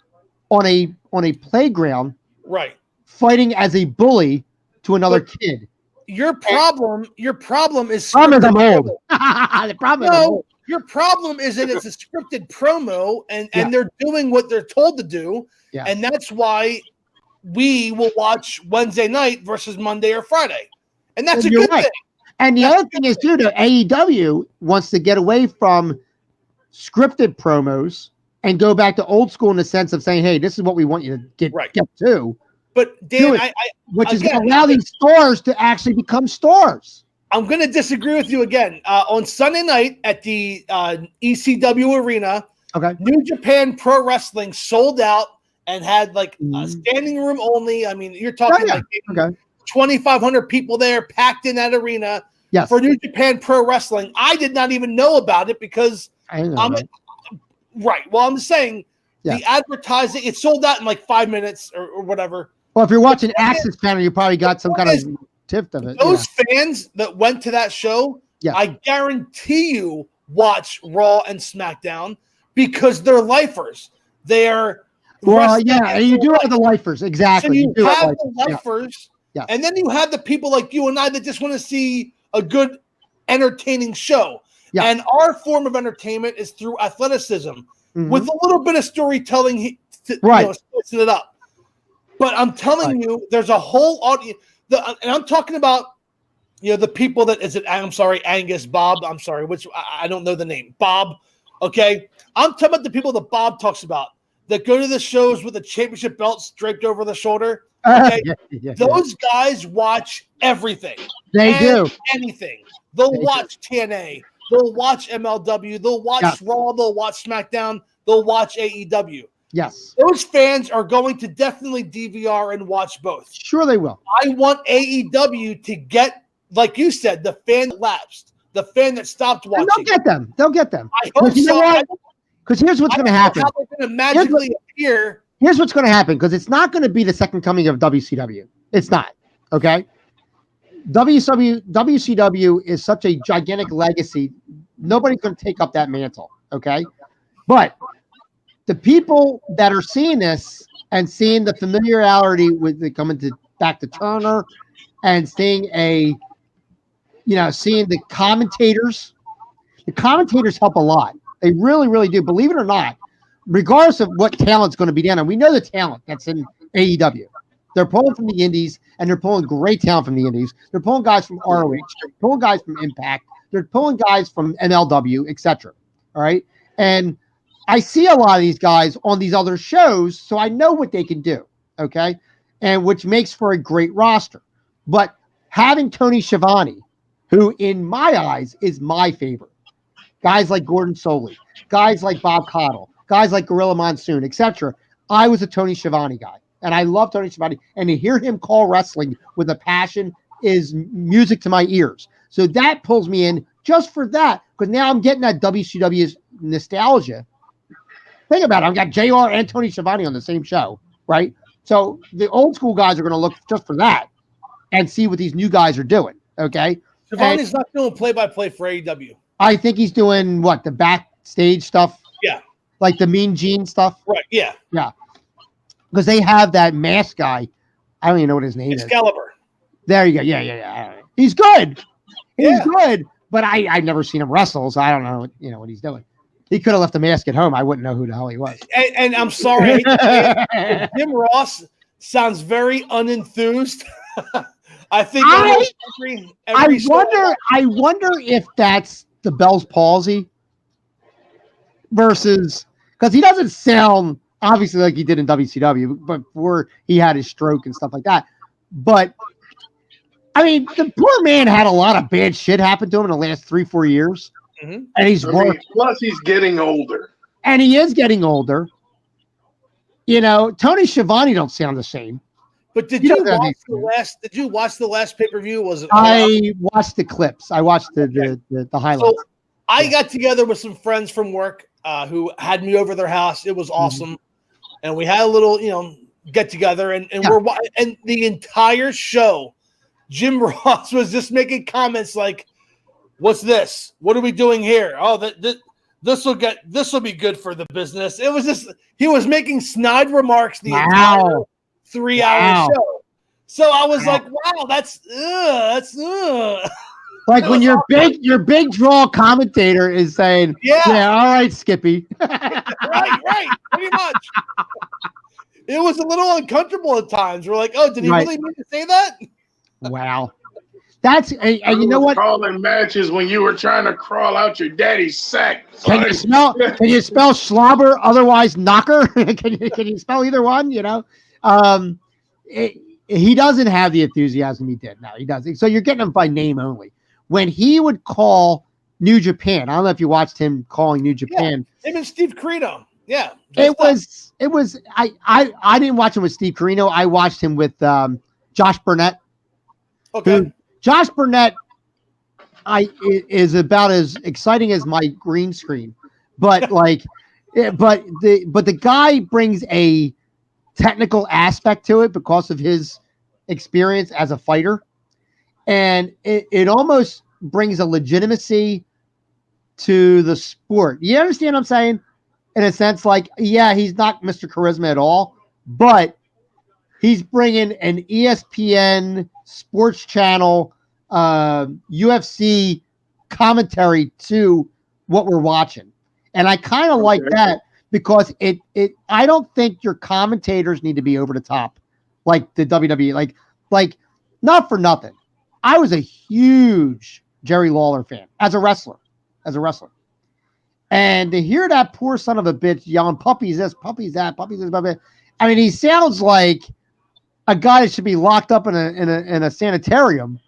on a playground, right, fighting as a bully to another kid. Your problem is I'm old. The problem is I'm old. Your problem is that it's a scripted promo and they're doing what they're told to do. Yeah. And that's why we will watch Wednesday night versus Monday or Friday. And that's a good thing. And the other thing is, too, that AEW wants to get away from scripted promos and go back to old school in the sense of saying, hey, this is what we want you to get to. But Dan, which is going to allow these stars to actually become stars. I'm going to disagree with you again. On Sunday night at the ECW Arena, New Japan Pro Wrestling sold out and had standing room only. I mean, you're talking 2,500 people there packed in that arena for New Japan Pro Wrestling. I did not even know about it because right. Well, I'm saying the advertising, it sold out in 5 minutes or whatever. Well, if you're watching Access Channel, you probably got some kind of tip of it. Those fans that went to that show, I guarantee you watch Raw and SmackDown because they're lifers. They're you do have the lifers, exactly. So you have the lifers, and then you have the people like you and I that just want to see a good, entertaining show. Yeah. And our form of entertainment is through athleticism with a little bit of storytelling to spice it up. But I'm telling you, there's a whole audience. And I'm talking about, the people that I'm sorry, Angus, Bob. I'm sorry, which I don't know the name. Bob. Okay. I'm talking about the people that Bob talks about that go to the shows with the championship belts draped over the shoulder. Okay. Those guys watch everything. They do. Anything. They'll watch TNA. They'll watch MLW. They'll watch Raw. They'll watch SmackDown. They'll watch AEW. Yes. Those fans are going to definitely DVR and watch both. Sure they will. I want AEW to get, like you said, the fan that lapsed, the fan that stopped watching. And they'll get them. I hope so. Because here's what's going to happen. How they're going to magically appear. Here's what's going to happen, because it's not going to be the second coming of WCW. It's not. Okay? WCW is such a gigantic legacy. Nobody's going to take up that mantle. Okay? But the people that are seeing this and seeing the familiarity with the coming back to Turner and seeing seeing the commentators help a lot. They really, really do. Believe it or not, regardless of what talent's going to be down, and we know the talent that's in AEW. They're pulling from the indies, and they're pulling great talent from the indies. They're pulling guys from ROH. They're pulling guys from Impact. They're pulling guys from MLW, etc. All right? And I see a lot of these guys on these other shows, so I know what they can do, okay? And which makes for a great roster. But having Tony Schiavone, who in my eyes is my favorite, guys like Gordon Soley, guys like Bob Caudle, guys like Gorilla Monsoon, etc. I was a Tony Schiavone guy, and I love Tony Schiavone. And to hear him call wrestling with a passion is music to my ears. So that pulls me in just for that, because now I'm getting that WCW's nostalgia. Think about it. I've got JR and Tony Schiavone on the same show, right? So the old school guys are going to look just for that and see what these new guys are doing, okay? Schiavone's not doing play-by-play for AEW. I think he's doing, the backstage stuff? Yeah. Like the Mean Gene stuff? Right, yeah. Yeah. Because they have that mask guy. I don't even know what his name is. Excalibur. There you go. Yeah. He's good. He's good, but I've never seen him wrestle, so I don't know, what he's doing. He could have left the mask at home. I wouldn't know who the hell he was. And I'm sorry. Jim Ross sounds very unenthused. I think I wonder if that's the Bell's palsy versus, because he doesn't sound obviously like he did in WCW, but before he had his stroke and stuff like that. But I mean, the poor man had a lot of bad shit happen to him in the last 3-4 years. Mm-hmm. And he's plus he's getting older. And he is getting older. Tony Schiavone don't sound the same. But did you watch the last pay-per-view? Was it? I watched the clips. I watched the highlights. So I got together with some friends from work who had me over their house. It was awesome, and we had a little, get together, and and the entire show, Jim Ross was just making comments like, "What's this? What are we doing here? Oh, this will be good for the business." It was just he was making snide remarks the entire 3-hour show. So I was like, "Wow, that's like when your big draw commentator is saying, yeah, all right, Skippy." right, pretty much. It was a little uncomfortable at times. We're like, "Oh, did he really mean to say that?" Wow. That's and you know what? Calling matches when you were trying to crawl out your daddy's sack. Can you spell slobber, otherwise knocker? can you spell either one? He doesn't have the enthusiasm he did. No, he doesn't. So you're getting him by name only. When he would call New Japan, I don't know if you watched him calling New Japan. Him and Steve Corino. Yeah. It was. I didn't watch him with Steve Corino. I watched him with Josh Burnett. Okay. Josh Burnett is about as exciting as my green screen, but the guy brings a technical aspect to it because of his experience as a fighter, and it almost brings a legitimacy to the sport. You understand what I'm saying? In a sense, he's not Mr. Charisma at all, but he's bringing an ESPN Sports Channel, UFC commentary to what we're watching. And I kind of like that because I don't think your commentators need to be over the top like the WWE. Like not for nothing. I was a huge Jerry Lawler fan as a wrestler. And to hear that poor son of a bitch yelling, puppies this, puppies that, puppies this, puppies. I mean, he sounds like a guy that should be locked up in a sanitarium.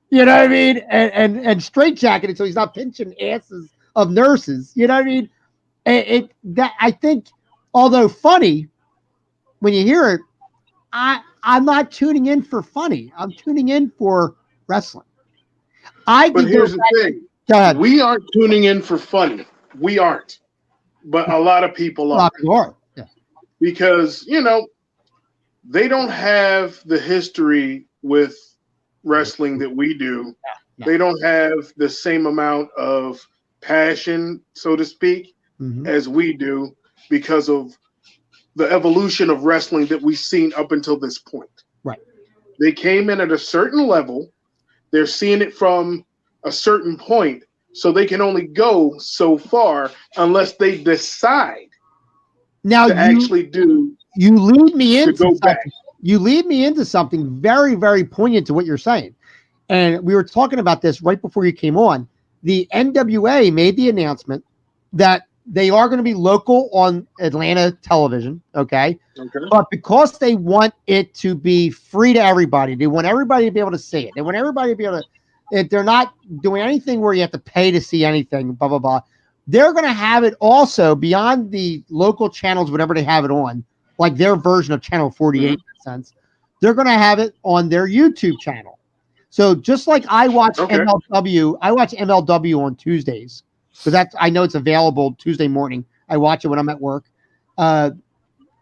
You know what I mean? And straitjacketed so he's not pinching asses of nurses. You know what I mean? That I think, although funny, when you hear it, I'm not tuning in for funny. I'm tuning in for wrestling. But here's the thing. Go ahead. We aren't tuning in for funny. We aren't. But a lot of people are. Yeah. Because, they don't have the history with wrestling that we do. No. They don't have the same amount of passion, so to speak, as we do because of the evolution of wrestling that we've seen up until this point. Right. They came in at a certain level. They're seeing it from a certain point, so they can only go so far unless they decide to actually do. You lead me into something. Back. You lead me into something very, very poignant to what you're saying. And we were talking about this right before you came on. The NWA made the announcement that they are going to be local on Atlanta television, okay? But because they want it to be free to everybody, they want everybody to be able to see it. They want everybody to be able to, they're not doing anything where you have to pay to see anything, blah, blah, blah. They're going to have it also beyond the local channels, whatever they have it on, like their version of Channel 48, in a sense. They're going to have it on their YouTube channel. So just like I watch MLW, I watch MLW on Tuesdays. So I know it's available Tuesday morning. I watch it when I'm at work on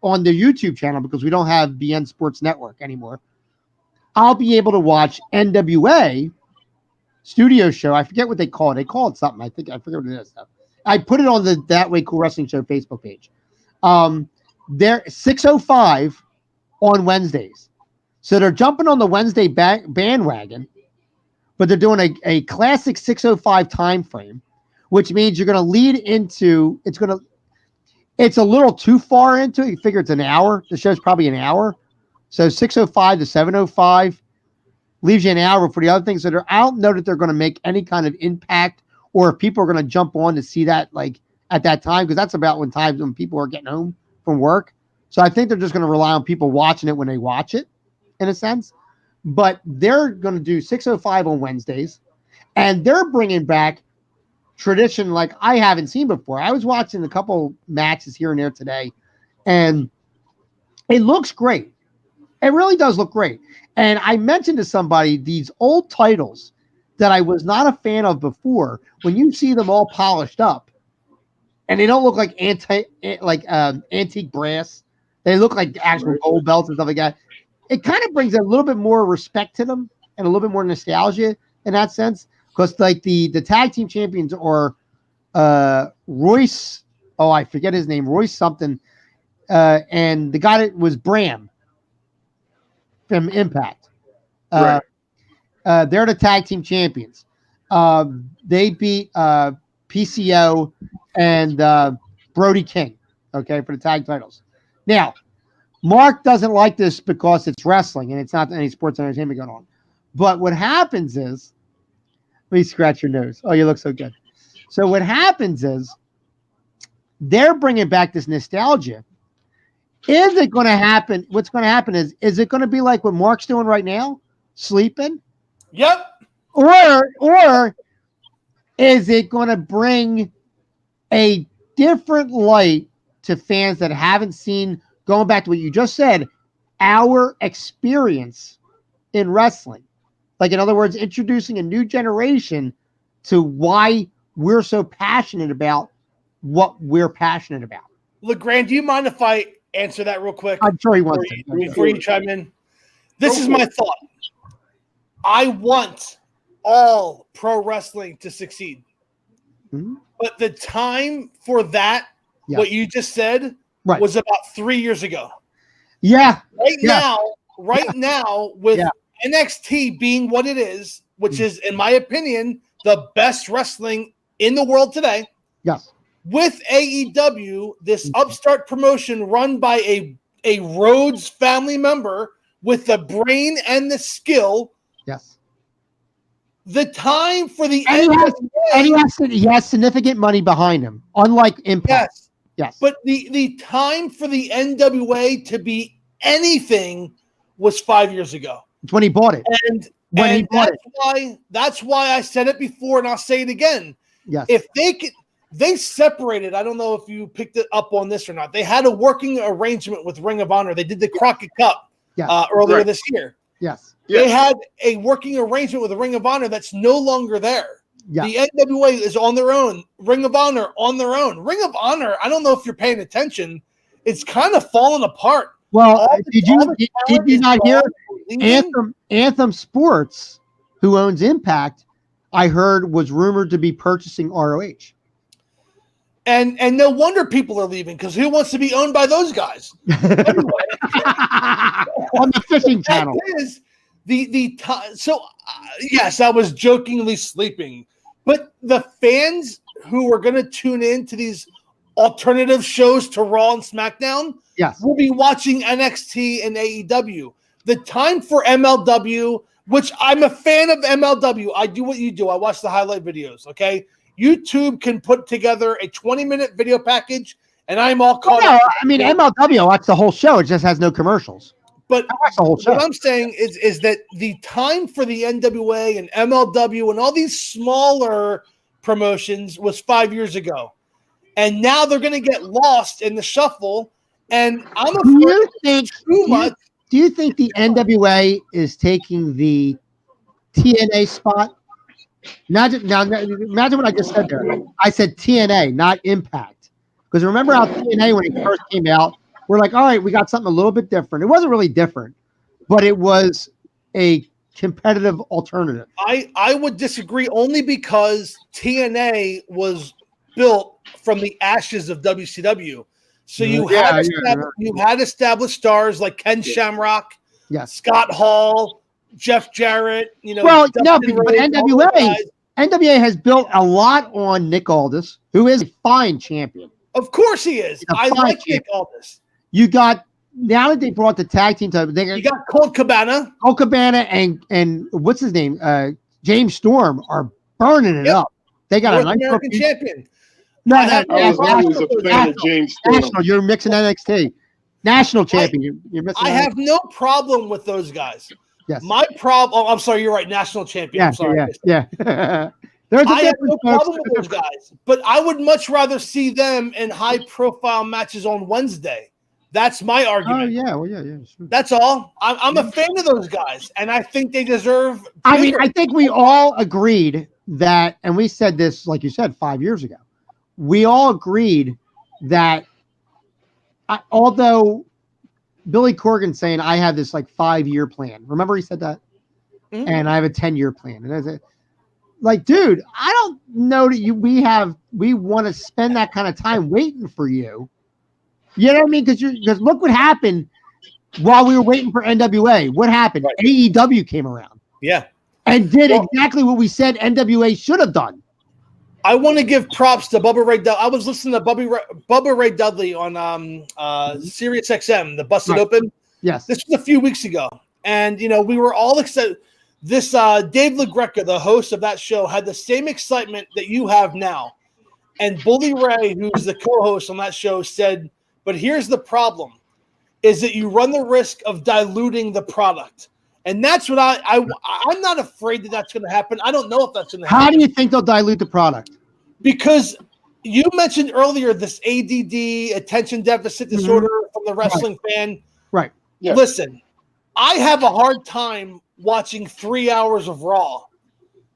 the YouTube channel because we don't have BN Sports Network anymore. I'll be able to watch NWA studio show. I forget what they call it. They call it something. I forget what it is. I put it on the That Way Cool Wrestling Show Facebook page. They're 6:05 on Wednesdays. So they're jumping on the Wednesday bandwagon, but they're doing a classic 6:05 time frame, which means you're going to lead into it's a little too far into it. You figure it's an hour. The show's probably an hour. So 6:05 to 7:05 leaves you an hour for the other things that are. I don't know that they're going to make any kind of impact, or if people are going to jump on to see that like at that time, because that's about when people are getting home from work. So I think they're just going to rely on people watching it when they watch it, in a sense. But they're going to do 6:05 on Wednesdays, and they're bringing back tradition like I haven't seen before. I was watching a couple matches here and there today, and it looks great. It really does look great. And I mentioned to somebody these old titles that I was not a fan of before. When you see them all polished up, and they don't look like antique brass, they look like actual gold belts and stuff like that. It kind of brings a little bit more respect to them and a little bit more nostalgia in that sense. Because like the tag team champions are Royce, I forget his name, Royce something, and the guy that was Bram from Impact. They're the tag team champions. They beat PCO and Brody King, okay, for the tag titles. Now, Mark doesn't like this because it's wrestling and it's not any sports entertainment going on. But what happens is, let me scratch your nose. Oh, you look so good. So what happens is they're bringing back this nostalgia. Is it going to happen? What's going to happen is it going to be like what Mark's doing right now, sleeping? Yep. Or is it going to bring a different light to fans that haven't seen, going back to what you just said, our experience in wrestling? Like, in other words, introducing a new generation to why we're so passionate about what we're passionate about. LeGrand, do you mind if I answer that real quick? I'm sure he wants to. Before you chime in. This is my thought. I want all pro wrestling to succeed. Mm-hmm. But the time for that, what you just said, was about 3 years ago. Yeah. Right now, with NXT being what it is, which is, in my opinion, the best wrestling in the world today. Yes. With AEW, this upstart promotion run by a Rhodes family member with the brain and the skill. Yes. The time for the he has significant money behind him, unlike Impact. Yes. Yes. But the time for the NWA to be anything was 5 years ago. It's when he bought it. And that's why I said it before, and I'll say it again. Yes. If they separated, I don't know if you picked it up on this or not. They had a working arrangement with Ring of Honor. They did the Crockett Cup earlier this year. Yes. They had a working arrangement with the Ring of Honor that's no longer there. Yeah. The NWA is on their own. Ring of Honor on their own. Ring of Honor, I don't know if you're paying attention. It's kind of fallen apart. Well, did you not hear Anthem Sports, who owns Impact, I heard was rumored to be purchasing ROH. And no wonder people are leaving, because who wants to be owned by those guys? Anyway, on the fishing channel. Is yes, I was jokingly sleeping, but the fans who are going to tune in to these alternative shows to Raw and SmackDown, yes, will be watching NXT and AEW. The time for MLW, which I'm a fan of MLW. I do what you do. I watch the highlight videos. Okay, YouTube can put together a 20-minute video package, and I'm all caught up. I mean, MLW, I watch the whole show. It just has no commercials. But I watch the whole show. What I'm saying is that the time for the NWA and MLW and all these smaller promotions was 5 years ago. And now they're going to get lost in the shuffle. And I'm afraid do you think the NWA is taking the TNA spot? Imagine what I just said there. I said TNA, not Impact. Because remember how TNA, when it first came out, we're like, all right, we got something a little bit different. It wasn't really different, but it was a competitive alternative. I would disagree, only because TNA was built from the ashes of WCW. So you had established stars like Ken Shamrock, Scott Hall, Jeff Jarrett. But NWA has built a lot on Nick Aldis, who is a fine champion. Of course he is. I like Nick Aldis. You got, now that they brought the tag team title, you got Colt Cabana. Colt Cabana and what's his name? James Storm are burning it up. They got a nice American champion. I was a fan of James Storm. National, you're mixing NXT. National champion. You're missing. I have no problem with those guys. Yes. My problem. Oh, I'm sorry. You're right. National champion. I'm sorry. Yeah. I have no problem with those guys, but I would much rather see them in high-profile matches on Wednesday. That's my argument. Oh yeah, well yeah. Sure. That's all. I'm a fan of those guys, and I think they deserve. Bigger. I mean, I think we all agreed that, and we said this, like you said, 5 years ago. We all agreed that, although Billy Corgan's saying I have this like 5-year plan. Remember he said that, and I have a 10-year plan, and I said, like, dude, I don't know that we want to spend that kind of time waiting for you. You know what I mean? Because look what happened while we were waiting for NWA. What happened? Right. AEW came around. Yeah. And did exactly what we said NWA should have done. I want to give props to Bubba Ray Dudley. I was listening to Bubba Ray Dudley on Sirius XM, the Busted Open. Yes. This was a few weeks ago. And, we were all excited. This Dave LaGreca, the host of that show, had the same excitement that you have now. And Bully Ray, who's the co-host on that show, said, but here's the problem, is that you run the risk of diluting the product. And that's what I'm not afraid that that's going to happen. I don't know if that's going to happen. How do you think they'll dilute the product? Because you mentioned earlier this ADD, attention deficit disorder, from the wrestling fan. Right. Yeah. Listen, I have a hard time watching 3 hours of Raw.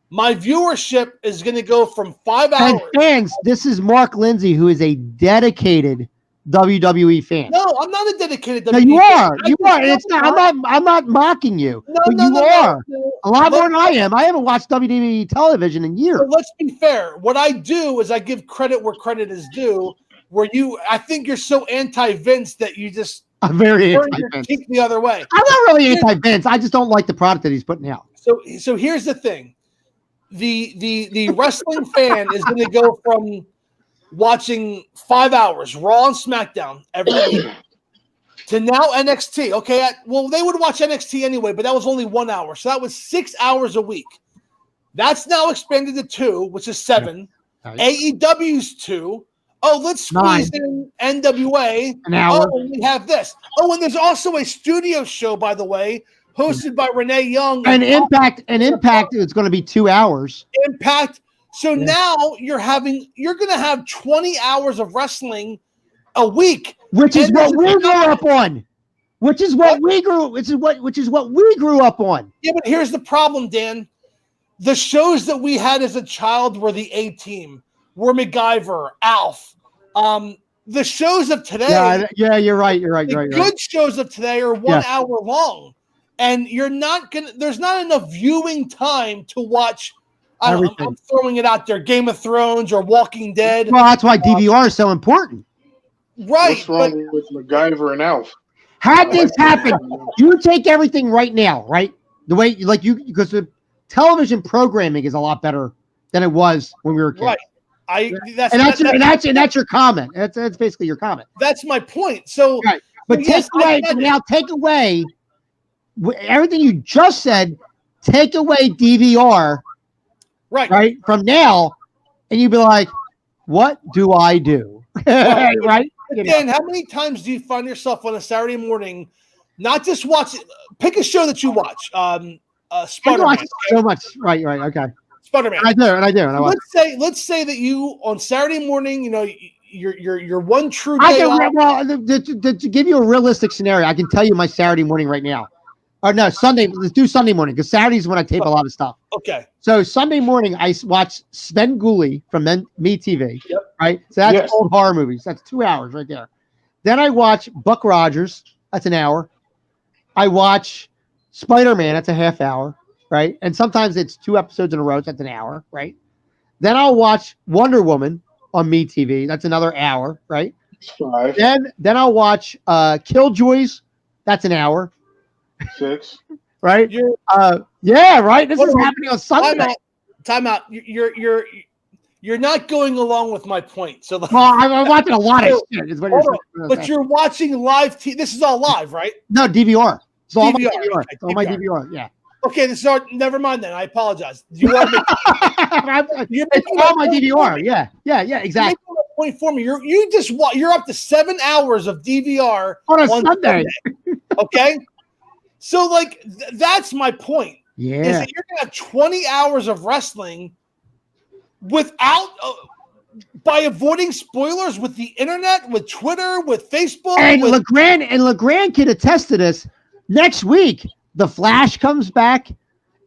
My viewership is going to go from 5 hours. And fans, this is Mark Lindsay, who is a dedicated WWE fan. No, I'm not a dedicated WWE fan. You are. You are. It's not. I'm not mocking you. No, you are. A lot more than I am. I haven't watched WWE television in years. So let's be fair. What I do is I give credit where credit is due. I think you're so anti-Vince that you just I'm very turn your cheek the other way. I'm not really anti-Vince. I just don't like the product that he's putting out. So here's the thing. The wrestling fan is going to go from watching 5 hours Raw and SmackDown every week to now NXT. Okay, well, they would watch NXT anyway, but that was only 1 hour. So that was 6 hours a week. That's now expanded to 2, which is 7. Right. AEW's 2. Oh, let's squeeze 9. in NWA. An hour. Oh, and we have this. Oh, and there's also a studio show, by the way, hosted by Renee Young. And Impact is going to be 2 hours. Impact. So now you're going to have 20 hours of wrestling a week, which is what we grew up on. Which is what we grew up on. Yeah, but here's the problem, Dan. The shows that we had as a child were the A-Team, were MacGyver, Alf. The shows of today. Yeah, you're right. The good shows of today are 1 hour long, and there's not enough viewing time to watch. I'm throwing it out there: Game of Thrones or Walking Dead. Well, that's why DVR is so important. Right. What's wrong with MacGyver and Alf? Had this happened, you take everything right now, right? The way because the television programming is a lot better than it was when we were kids. Right. That's your comment. That's basically your comment. Take my point. So, right. But take away everything you just said. Take away DVR, right from now, and you'd be like, "What do I do?" Right? Dan, how many times do you find yourself on a Saturday morning, not just pick a show that you watch? Spider-Man. So much. Right. Okay. Spider-Man. I do. Let's say that you on Saturday morning, you're one true day off. To give you a realistic scenario, I can tell you my Saturday morning right now. Or no, Sunday. Let's do Sunday morning because Saturday's when I tape a lot of stuff. Okay. So Sunday morning, I watch Sven Gulli from Me TV. Yep. Right. So that's old horror movies. That's 2 hours right there. Then I watch Buck Rogers. That's an hour. I watch Spider-Man. That's a half hour. Right. And sometimes it's 2 episodes in a row. So that's an hour. Right. Then I'll watch Wonder Woman on Me TV. That's another hour. Right. 5. Then I'll watch Killjoys. That's an hour. 6. Right? Yeah, right. This is happening on Sunday. Time out. You're not going along with my point. So I'm watching a lot of shit. Is what but you're watching live TV. This is all live, right? No, DVR. It's all DVR. my DVR. It's all my DVR. Yeah. Okay, this is never mind then. I apologize. You want to it's all my DVR. Yeah, exactly. Point for me. You're up to 7 hours of DVR on a Sunday. Okay. So, that's my point. Yeah. Is that you're going to have 20 hours of wrestling without, by avoiding spoilers with the internet, with Twitter, with Facebook. And LeGrand can attest to this. Next week, The Flash comes back.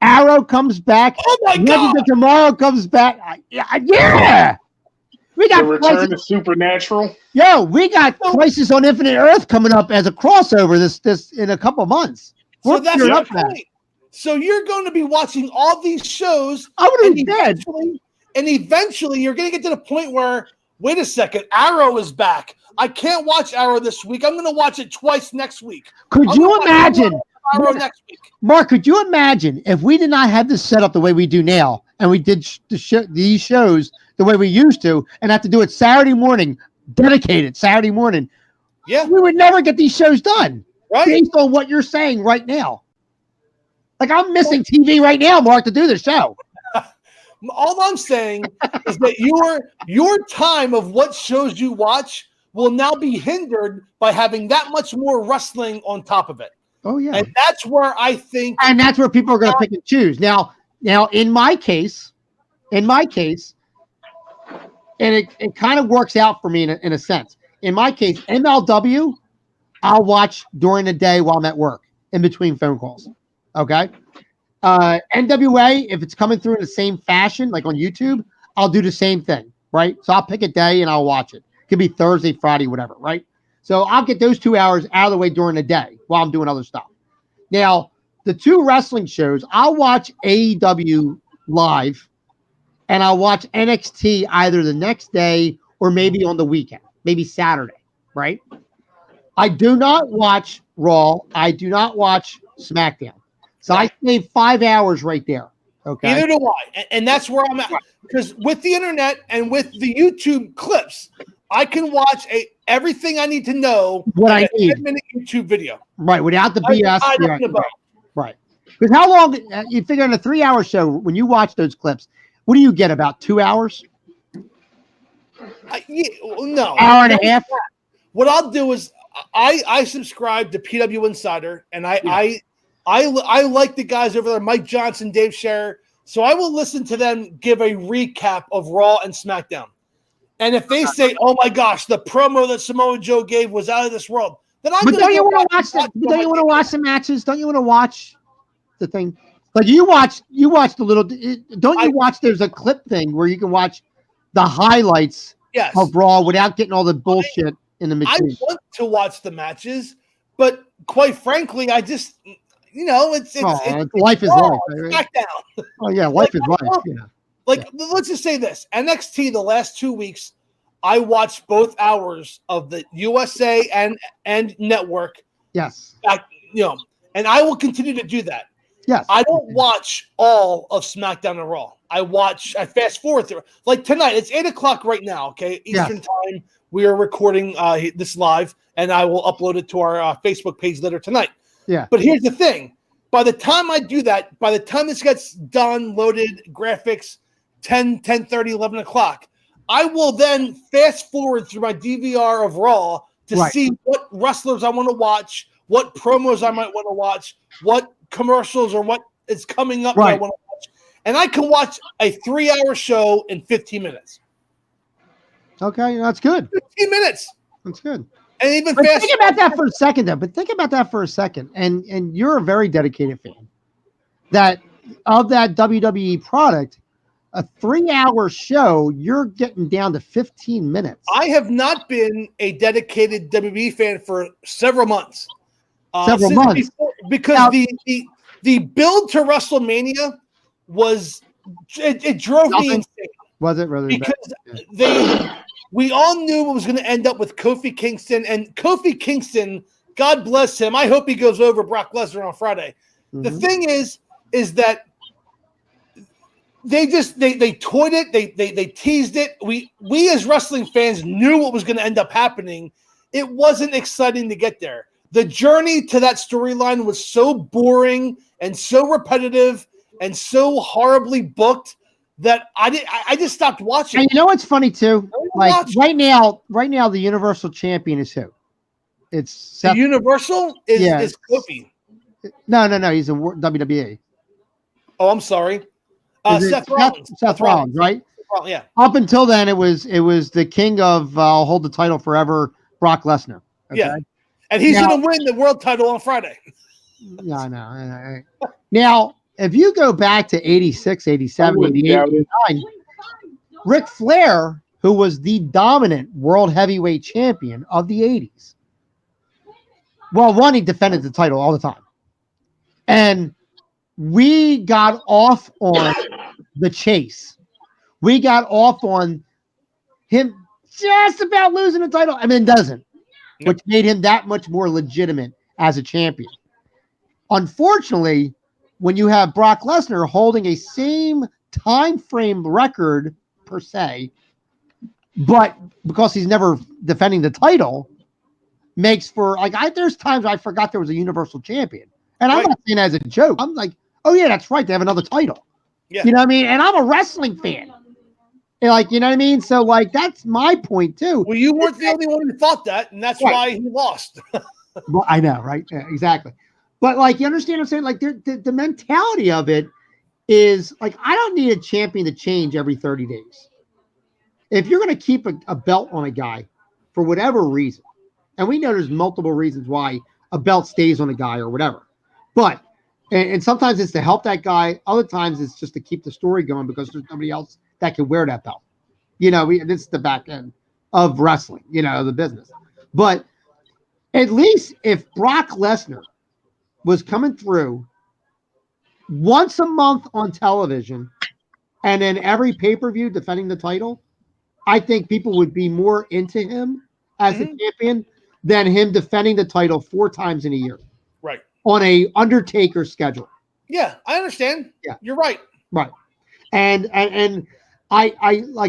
Arrow comes back. Oh, my God. Tomorrow comes back. Yeah. We got the return to Supernatural. Yo, we got Crisis on Infinite Earth coming up as a crossover this in a couple months. So that's my point. So you're going to be watching all these shows. I would have been dead. And eventually you're going to get to the point where, wait a second, Arrow is back. I can't watch Arrow this week. I'm going to watch it twice next week. Could you imagine? Arrow next week. Mark, could you imagine if we did not have this set up the way we do now and we did these shows the way we used to and have to do it Saturday morning, dedicated Saturday morning? Yeah. We would never get these shows done. Right. Based on what you're saying right now. I'm missing TV right now, Mark, to do the show. All I'm saying is that your time of what shows you watch will now be hindered by having that much more wrestling on top of it. Oh, yeah. And that's where I think... And that's where people are going to pick and choose. Now, in my case, and it kind of works out for me in a sense. In my case, MLW... I'll watch during the day while I'm at work in between phone calls. Okay. NWA, if it's coming through in the same fashion, like on YouTube, I'll do the same thing. Right. So I'll pick a day and I'll watch it. It could be Thursday, Friday, whatever. Right. So I'll get those 2 hours out of the way during the day while I'm doing other stuff. Now, the 2 wrestling shows, I'll watch AEW live and I'll watch NXT either the next day or maybe on the weekend, maybe Saturday. Right. I do not watch Raw. I do not watch SmackDown. So I save 5 hours right there. Okay. Neither do I. And that's where I'm at. Because with the internet and with the YouTube clips, I can watch everything I need to know What in I a need. 10-minute YouTube video. Right, without the BS. Right. Right. Because how long, you figure in a 3-hour show, when you watch those clips, what do you get, about 2 hours? No. Hour and a half? What I'll do is I subscribe to PW Insider, and I like the guys over there, Mike Johnson, Dave Scherer, so I will listen to them give a recap of Raw and SmackDown. And if they say, "Oh my gosh, the promo that Samoa Joe gave was out of this world," then I'm going to. Don't you want to watch that? Don't you want to watch the matches? Don't you want to watch the thing? Like you watch the little. Don't you watch? There's a clip thing where you can watch the highlights of Raw without getting all the bullshit in the machine. I want to watch the matches, but quite frankly, I just, it's life is Raw, life. Right? SmackDown. Oh yeah, life is life. Yeah. Let's just say this: NXT the last 2 weeks, I watched both hours of the USA and network. Yes. And I will continue to do that. Yes. I don't watch all of SmackDown and Raw. I fast forward through. Like tonight, it's 8:00 right now. Okay, Eastern time. We are recording this live, and I will upload it to our Facebook page later tonight. Yeah. But here's the thing: by the time I do that, by the time this gets done, loaded, graphics, 10:30, 11 o'clock, I will then fast forward through my DVR of Raw to see what wrestlers I want to watch, what promos I might want to watch, what commercials or what is coming up that I want to watch. And I can watch a 3-hour show in 15 minutes. Okay, that's good. 15 minutes. That's good. And even think about that for a second, though. But think about that for a second. And you're a very dedicated fan of that WWE product. A 3-hour show, you're getting down to 15 minutes. I have not been a dedicated WWE fan for several months. Because the build to WrestleMania it drove me insane. Was it really? Because we all knew it was going to end up with Kofi Kingston, and Kofi Kingston, God bless him. I hope he goes over Brock Lesnar on Friday. Mm-hmm. The thing is that they toyed it, they teased it. We as wrestling fans knew what was going to end up happening. It wasn't exciting to get there. The journey to that storyline was so boring and so repetitive and so horribly booked that I just stopped watching. And you know what's funny too? Like right now, the Universal Champion is who? It's Seth. The Universal is Kofi. No, he's in WWE. Oh, I'm sorry. Seth Rollins. Seth Rollins, right? Yeah. Up until then, it was the king of I'll hold the title forever, Brock Lesnar. Okay? Yeah. And he's going to win the world title on Friday. Yeah, I know. Now, if you go back to 86, 87, 88, 89, Ric Flair, who was the dominant world heavyweight champion of the 80s, he defended the title all the time. And we got off on the chase. We got off on him just about losing the title. I mean, it doesn't, which made him that much more legitimate as a champion. Unfortunately, when you have Brock Lesnar holding a same time frame record per se, but because he's never defending the title, makes for there's times I forgot there was a Universal Champion. And I'm not saying that as a joke. I'm like, oh yeah, that's right. They have another title. Yeah. You know what I mean? And I'm a wrestling fan. You know what I mean? So that's my point too. Well, you weren't the only one who thought that, and that's why he lost. Well, I know, right? Yeah, exactly. But you understand what I'm saying? The mentality of it is I don't need a champion to change every 30 days. If you're going to keep a belt on a guy for whatever reason, and we know there's multiple reasons why a belt stays on a guy or whatever, but and sometimes it's to help that guy. Other times it's just to keep the story going because there's nobody else that can wear that belt. This is the back end of wrestling, the business. But at least if Brock Lesnar was coming through once a month on television and then every pay-per-view defending the title, I think people would be more into him as a champion than him defending the title 4 times in a year. Right. On a Undertaker schedule. Yeah, I understand. Yeah. You're right. Right. And like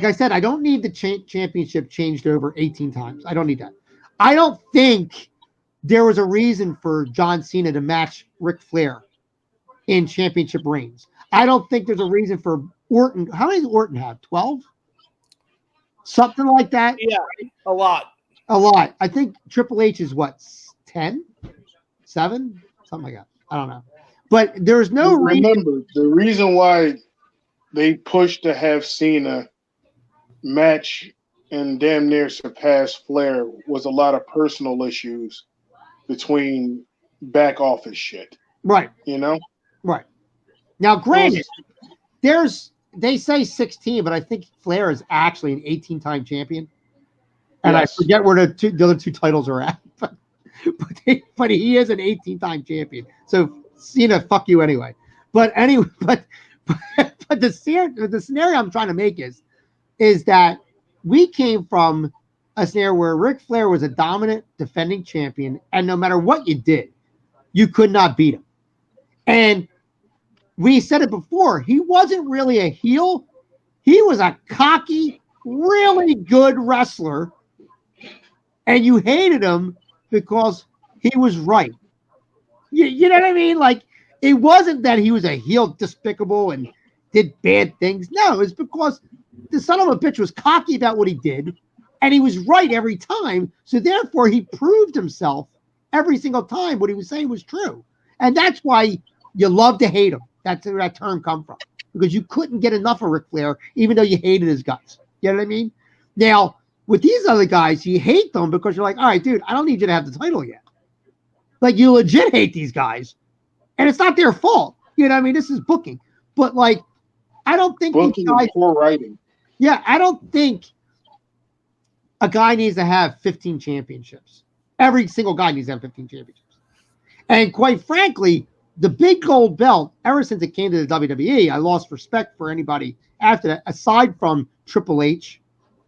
I said, I don't need the championship changed over 18 times. I don't need that. I don't think there was a reason for John Cena to match Ric Flair in championship reigns. I don't think there's a reason for Orton. How many does Orton have? 12? Something like that? Yeah, a lot. A lot. I think Triple H is what, 10? 7? Something like that. I don't know. But there's no reason. Remember, the reason why they pushed to have Cena match and damn near surpass Flair was a lot of personal issues between back office shit. Right. You know? Right. Now, granted, they say 16, but I think Flair is actually an 18-time champion. And yes. I forget where the other two titles are at. But he is an 18-time champion. So Cena, fuck you anyway. But anyway, but the scenario I'm trying to make is that we came from a scenario where Ric Flair was a dominant defending champion, and no matter what you did, you could not beat him. And we said it before, he wasn't really a heel. He was a cocky, really good wrestler, and you hated him because he was right. You know what I mean? Like, it wasn't that he was a heel, despicable, and did bad things. No, it's because the son of a bitch was cocky about what he did, and he was right every time. So therefore, he proved himself every single time what he was saying was true. And that's why you love to hate him. That's where that term come from. Because you couldn't get enough of Ric Flair, even though you hated his guts. You know what I mean? Now, with these other guys, you hate them because you're like, all right, dude, I don't need you to have the title yet. Like, you legit hate these guys. And it's not their fault. You know what I mean? This is booking. But, like, I don't think booking and poor writing. Yeah, I don't think a guy needs to have 15 championships. Every single guy needs to have 15 championships. And quite frankly, the big gold belt, ever since it came to the WWE, I lost respect for anybody after that, aside from Triple H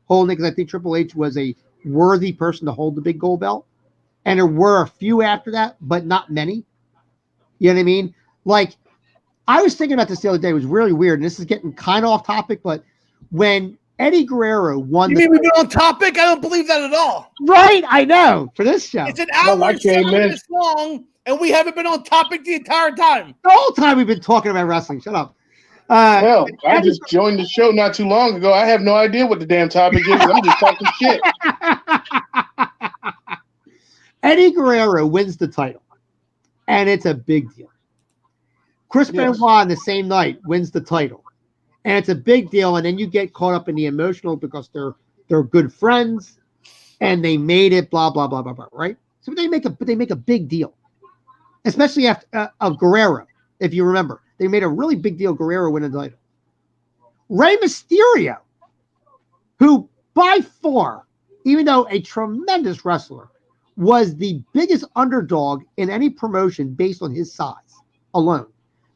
holding it, because I think Triple H was a worthy person to hold the big gold belt. And there were a few after that, but not many. You know what I mean? Like, I was thinking about this the other day. It was really weird. And this is getting kind of off topic, but when Eddie Guerrero won. You mean we've been on topic? I don't believe that at all. Right, I know. For this show. It's an hour and 7 minutes long, and we haven't been on topic the entire time. The whole time we've been talking about wrestling. Shut up. Hell, I just joined the show not too long ago. I have no idea what the damn topic is. I'm just talking shit. Eddie Guerrero wins the title, and it's a big deal. Chris Benoit on the same night wins the title, and it's a big deal. And then you get caught up in the emotional because they're good friends, and they made it. Blah blah blah blah blah. Right? So they make a big deal, especially after of Guerrero. If you remember, they made a really big deal. Guerrero winning the title. Rey Mysterio, who by far, even though a tremendous wrestler, was the biggest underdog in any promotion based on his size alone,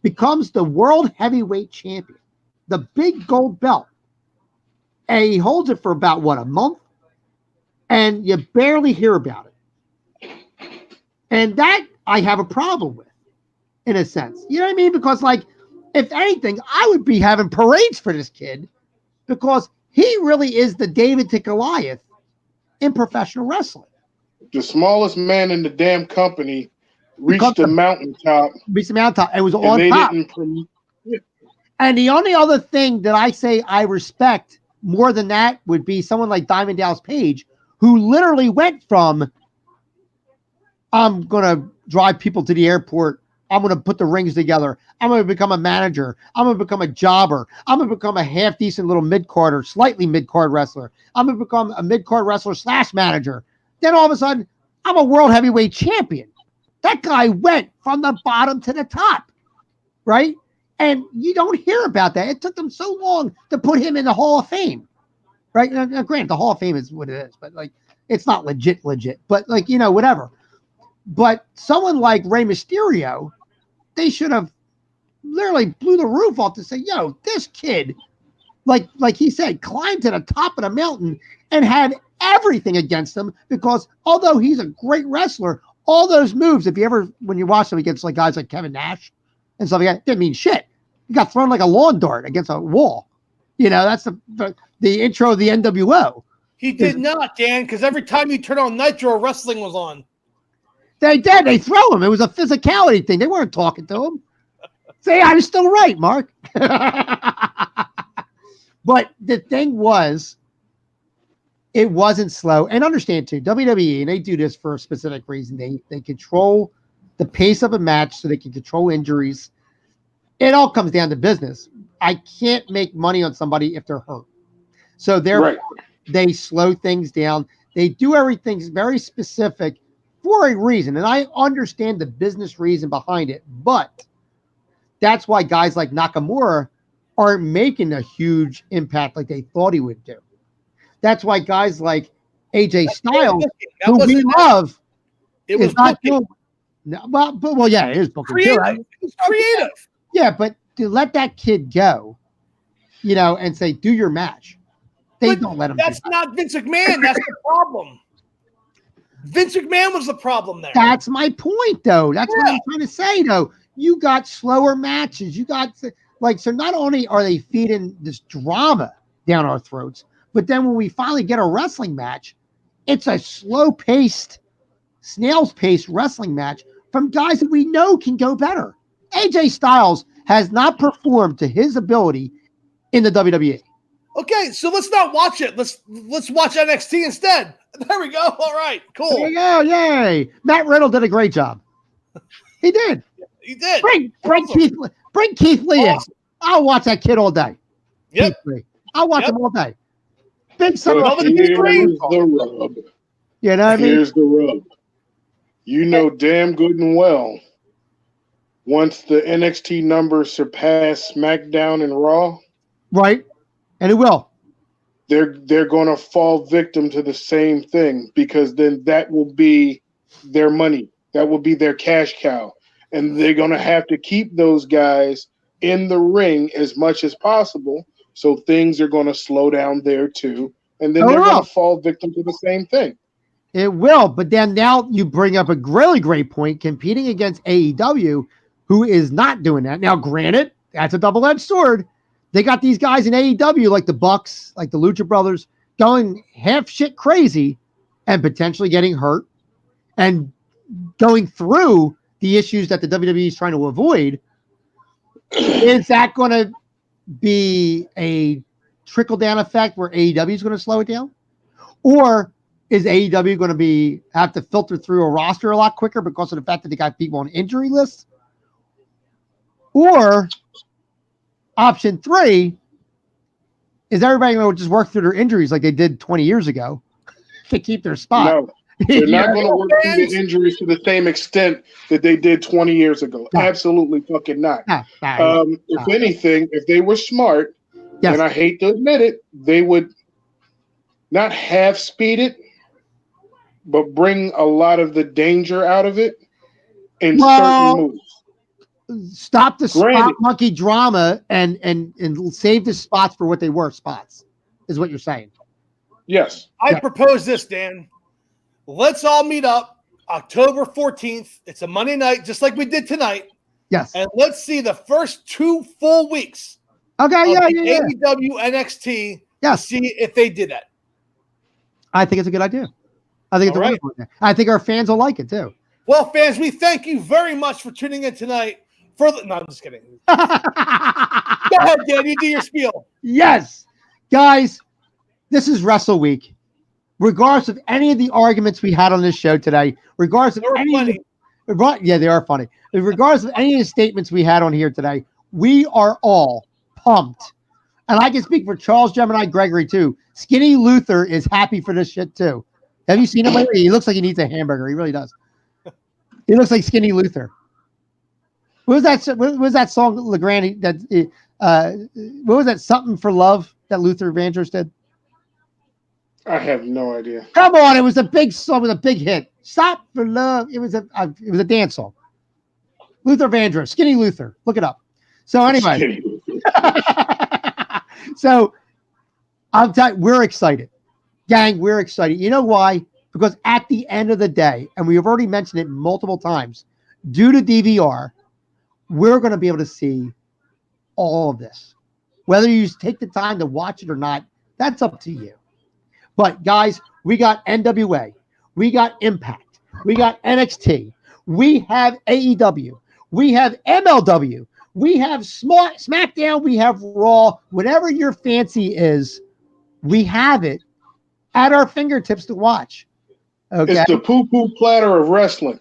becomes the world heavyweight champion, the big gold belt. And he holds it for about, a month? And you barely hear about it. And that I have a problem with, in a sense. You know what I mean? Because, like, if anything, I would be having parades for this kid because he really is the David to Goliath in professional wrestling. The smallest man in the damn company reached the mountaintop. Reached the mountaintop. It was on top. And the only other thing that I say I respect more than that would be someone like Diamond Dallas Page, who literally went from, I'm going to drive people to the airport. I'm going to put the rings together. I'm going to become a manager. I'm going to become a jobber. I'm going to become a half-decent little mid-card or slightly mid-card wrestler. I'm going to become a mid-card wrestler / manager. Then all of a sudden, I'm a world heavyweight champion. That guy went from the bottom to the top, right? And you don't hear about that. It took them so long to put him in the Hall of Fame, right? Now, granted, the Hall of Fame is what it is, but, like, it's not legit. But, like, whatever. But someone like Rey Mysterio, they should have literally blew the roof off to say, yo, this kid, like he said, climbed to the top of the mountain and had everything against him, because although he's a great wrestler, all those moves, when you watch them against like guys like Kevin Nash and stuff like that, didn't mean shit. He got thrown like a lawn dart against a wall. That's the intro of the NWO. He did not, Dan, because every time you turn on Nitro, wrestling was on. They did. They throw him. It was a physicality thing. They weren't talking to him. Say, I was still right, Mark. But the thing was, it wasn't slow. And understand, too, WWE, and they do this for a specific reason. They control the pace of a match so they can control injuries. It all comes down to business. I can't make money on somebody if they're hurt. So they slow things down. They do everything very specific for a reason. And I understand the business reason behind it. But that's why guys like Nakamura aren't making a huge impact like they thought he would do. That's why guys like AJ Styles, who we love, is not doing. Well, yeah, it is booking. Creative. Too, right? It's creative. Yeah, but to let that kid go, and say, do your match. They don't let him. That's not Vince McMahon. That's the problem. Vince McMahon was the problem there. That's my point, though. That's what I'm trying to say, though. You got slower matches. You got so not only are they feeding this drama down our throats, but then when we finally get a wrestling match, it's a slow-paced, snail's-paced wrestling match from guys that we know can go better. AJ Styles has not performed to his ability in the WWE. Okay, so let's not watch it. Let's watch NXT instead. There we go. All right, cool. There you go. Yay. Matt Riddle did a great job. He did. He did. Bring Keith Lee in. I'll watch that kid all day. Yep. Keith Lee. I'll watch him all day. Big son But of a here's the rub. You know what I mean? Here's the rub. You know damn good and well, once the NXT numbers surpass SmackDown and Raw, right? And it will. They're going to fall victim to the same thing, because then that will be their money. That will be their cash cow. And they're going to have to keep those guys in the ring as much as possible. So things are going to slow down there too. And then they're going to fall victim to the same thing. It will. But then now you bring up a really great point, competing against AEW, who is not doing that. Now, granted, that's a double-edged sword. They got these guys in AEW, like the Bucks, like the Lucha Brothers, going half shit crazy and potentially getting hurt and going through the issues that the WWE is trying to avoid. Is that going to be a trickle-down effect where AEW is going to slow it down? Or is AEW going to have to filter through a roster a lot quicker because of the fact that they got people on injury lists? Or option 3 is everybody going to just work through their injuries like they did 20 years ago to keep their spot? No, they're not going to work through the injuries to the same extent that they did 20 years ago. No. Absolutely fucking not. If anything, if they were smart, and I hate to admit it, they would not half speed it, but bring a lot of the danger out of it in certain moves. Stop the spot monkey drama and save the spots for what they were spots, is what you're saying. Yes. I propose this, Dan. Let's all meet up October 14th. It's a Monday night, just like we did tonight. Yes. And let's see the first 2 full weeks. Okay, AEW NXT. Yes. See if they did that. I think it's a good idea. I think it's a wonderful idea. I think our fans will like it too. Well, fans, we thank you very much for tuning in tonight. No, I'm just kidding. Go ahead, Dan. You do your spiel. Yes. Guys, this is Wrestle Week. Regardless of any of the arguments we had on this show today, regardless of any they are funny. Regardless of any of the statements we had on here today, we are all pumped. And I can speak for Charles Gemini Gregory too. Skinny Luther is happy for this shit too. Have you seen him lately? He looks like he needs a hamburger. He really does. He looks like Skinny Luther. What was that song, LeGrand? What was that? Something for Love that Luther Vandross did? I have no idea. Come on, it was a big song. It was a big hit. Stop for Love. It was a dance song. Luther Vandross, Skinny Luther. Look it up. So anyway, so I'm telling you, we're excited, gang. We're excited. You know why? Because at the end of the day, and we have already mentioned it multiple times, due to DVR, we're going to be able to see all of this. Whether you take the time to watch it or not, that's up to you. But guys, we got NWA, we got Impact, we got NXT, we have AEW, we have MLW, we have SmackDown, we have Raw. Whatever your fancy is, we have it at our fingertips to watch. Okay. It's the poo-poo platter of wrestling.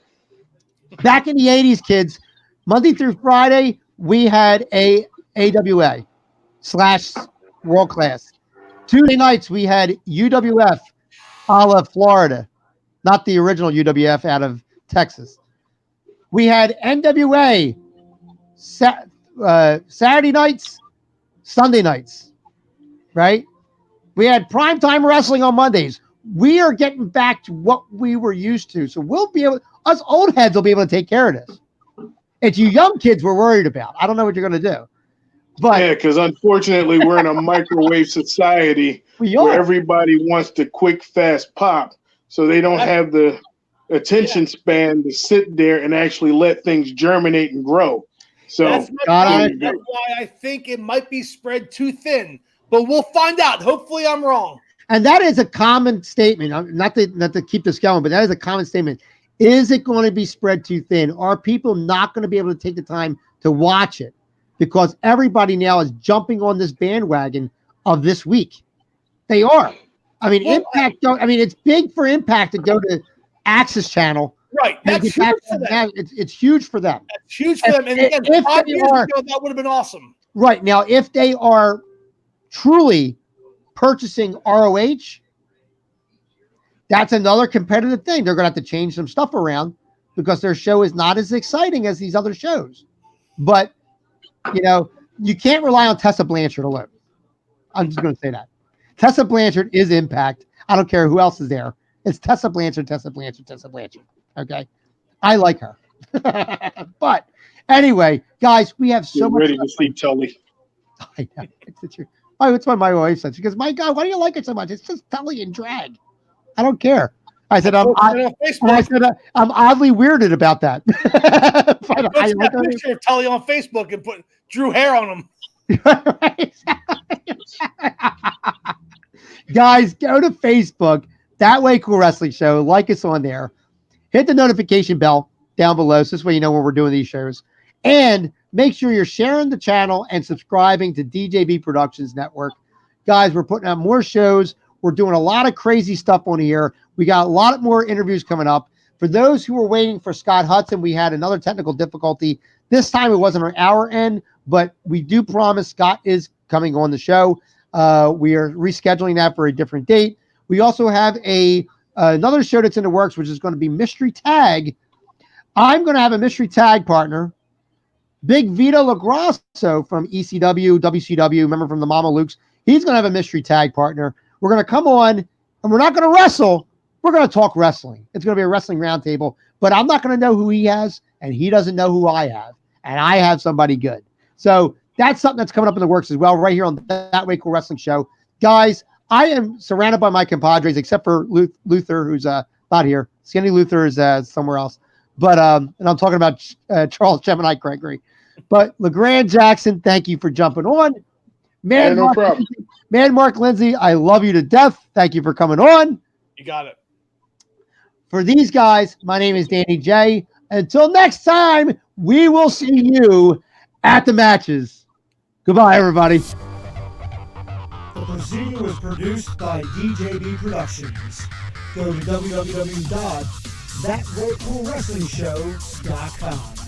Back in the 80s, kids, Monday through Friday, we had a AWA / World Class. Tuesday nights, we had UWF a la Florida, not the original UWF out of Texas. We had NWA Saturday nights, Sunday nights, right? We had primetime wrestling on Mondays. We are getting back to what we were used to. So we'll be able, us old heads will be able to take care of this. It's you young kids we're worried about. I don't know what you're going to do. But yeah, because unfortunately we're in a microwave society where everybody wants the quick, fast pop. So they don't have the attention span to sit there and actually let things germinate and grow. So that's why I think it might be spread too thin. But we'll find out. Hopefully I'm wrong. And that is a common statement. Not to keep this going, but that is a common statement. Is it going to be spread too thin? Are people not going to be able to take the time to watch it? Because everybody now is jumping on this bandwagon of this week. They are. I mean, Impact. It's big for Impact to go to Access Channel. Right. That's huge for them. It's huge for them. That's huge for them. And again, 5 years ago, that would have been awesome. Right. Now, if they are truly purchasing ROH, that's another competitive thing. They're going to have to change some stuff around because their show is not as exciting as these other shows. But, you can't rely on Tessa Blanchard alone. I'm just going to say that. Tessa Blanchard is Impact. I don't care who else is there. It's Tessa Blanchard, Tessa Blanchard, Tessa Blanchard. Okay? I like her. But anyway, guys, we have so much. Ready to see Tully. I know. It's the truth. Oh, it's what my wife said. She goes, "My God, why do you like it so much? It's just Tully and drag." I don't care. I said, I'm oddly weirded about that. I like a picture of Tully on Facebook and put Drew hair on him. Guys, go to Facebook, That Way Cool Wrestling Show. Like us on there. Hit the notification bell down below. So this way you know when we're doing these shows. And make sure you're sharing the channel and subscribing to DJB Productions Network. Guys, we're putting out more shows. We're doing a lot of crazy stuff on here. We got a lot more interviews coming up. For those who were waiting for Scott Hudson, we had another technical difficulty. This time it wasn't on our end, but we do promise Scott is coming on the show. We are rescheduling that for a different date. We also have another show that's in the works, which is going to be Mystery Tag. I'm going to have a Mystery Tag partner. Big Vito LaGrasso from ECW, WCW, remember from the Mama Lukes. He's going to have a Mystery Tag partner. We're going to come on, and we're not going to wrestle. We're going to talk wrestling. It's going to be a wrestling roundtable, but I'm not going to know who he has, and he doesn't know who I have, and I have somebody good. So that's something that's coming up in the works as well, right here on That Way Cool Wrestling Show. Guys, I am surrounded by my compadres, except for Luther, who's not here. Skinny Luther is somewhere else. But and I'm talking about Charles Gemini Gregory. But LeGrand Jackson, thank you for jumping on. Man, no problem. Man, Mark Lindsay, I love you to death. Thank you for coming on. You got it. For these guys, my name is Danny J. Until next time, we will see you at the matches. Goodbye, everybody. The proceeding was produced by DJB Productions. Go to www.thatwaycoolwrestlingshow.com.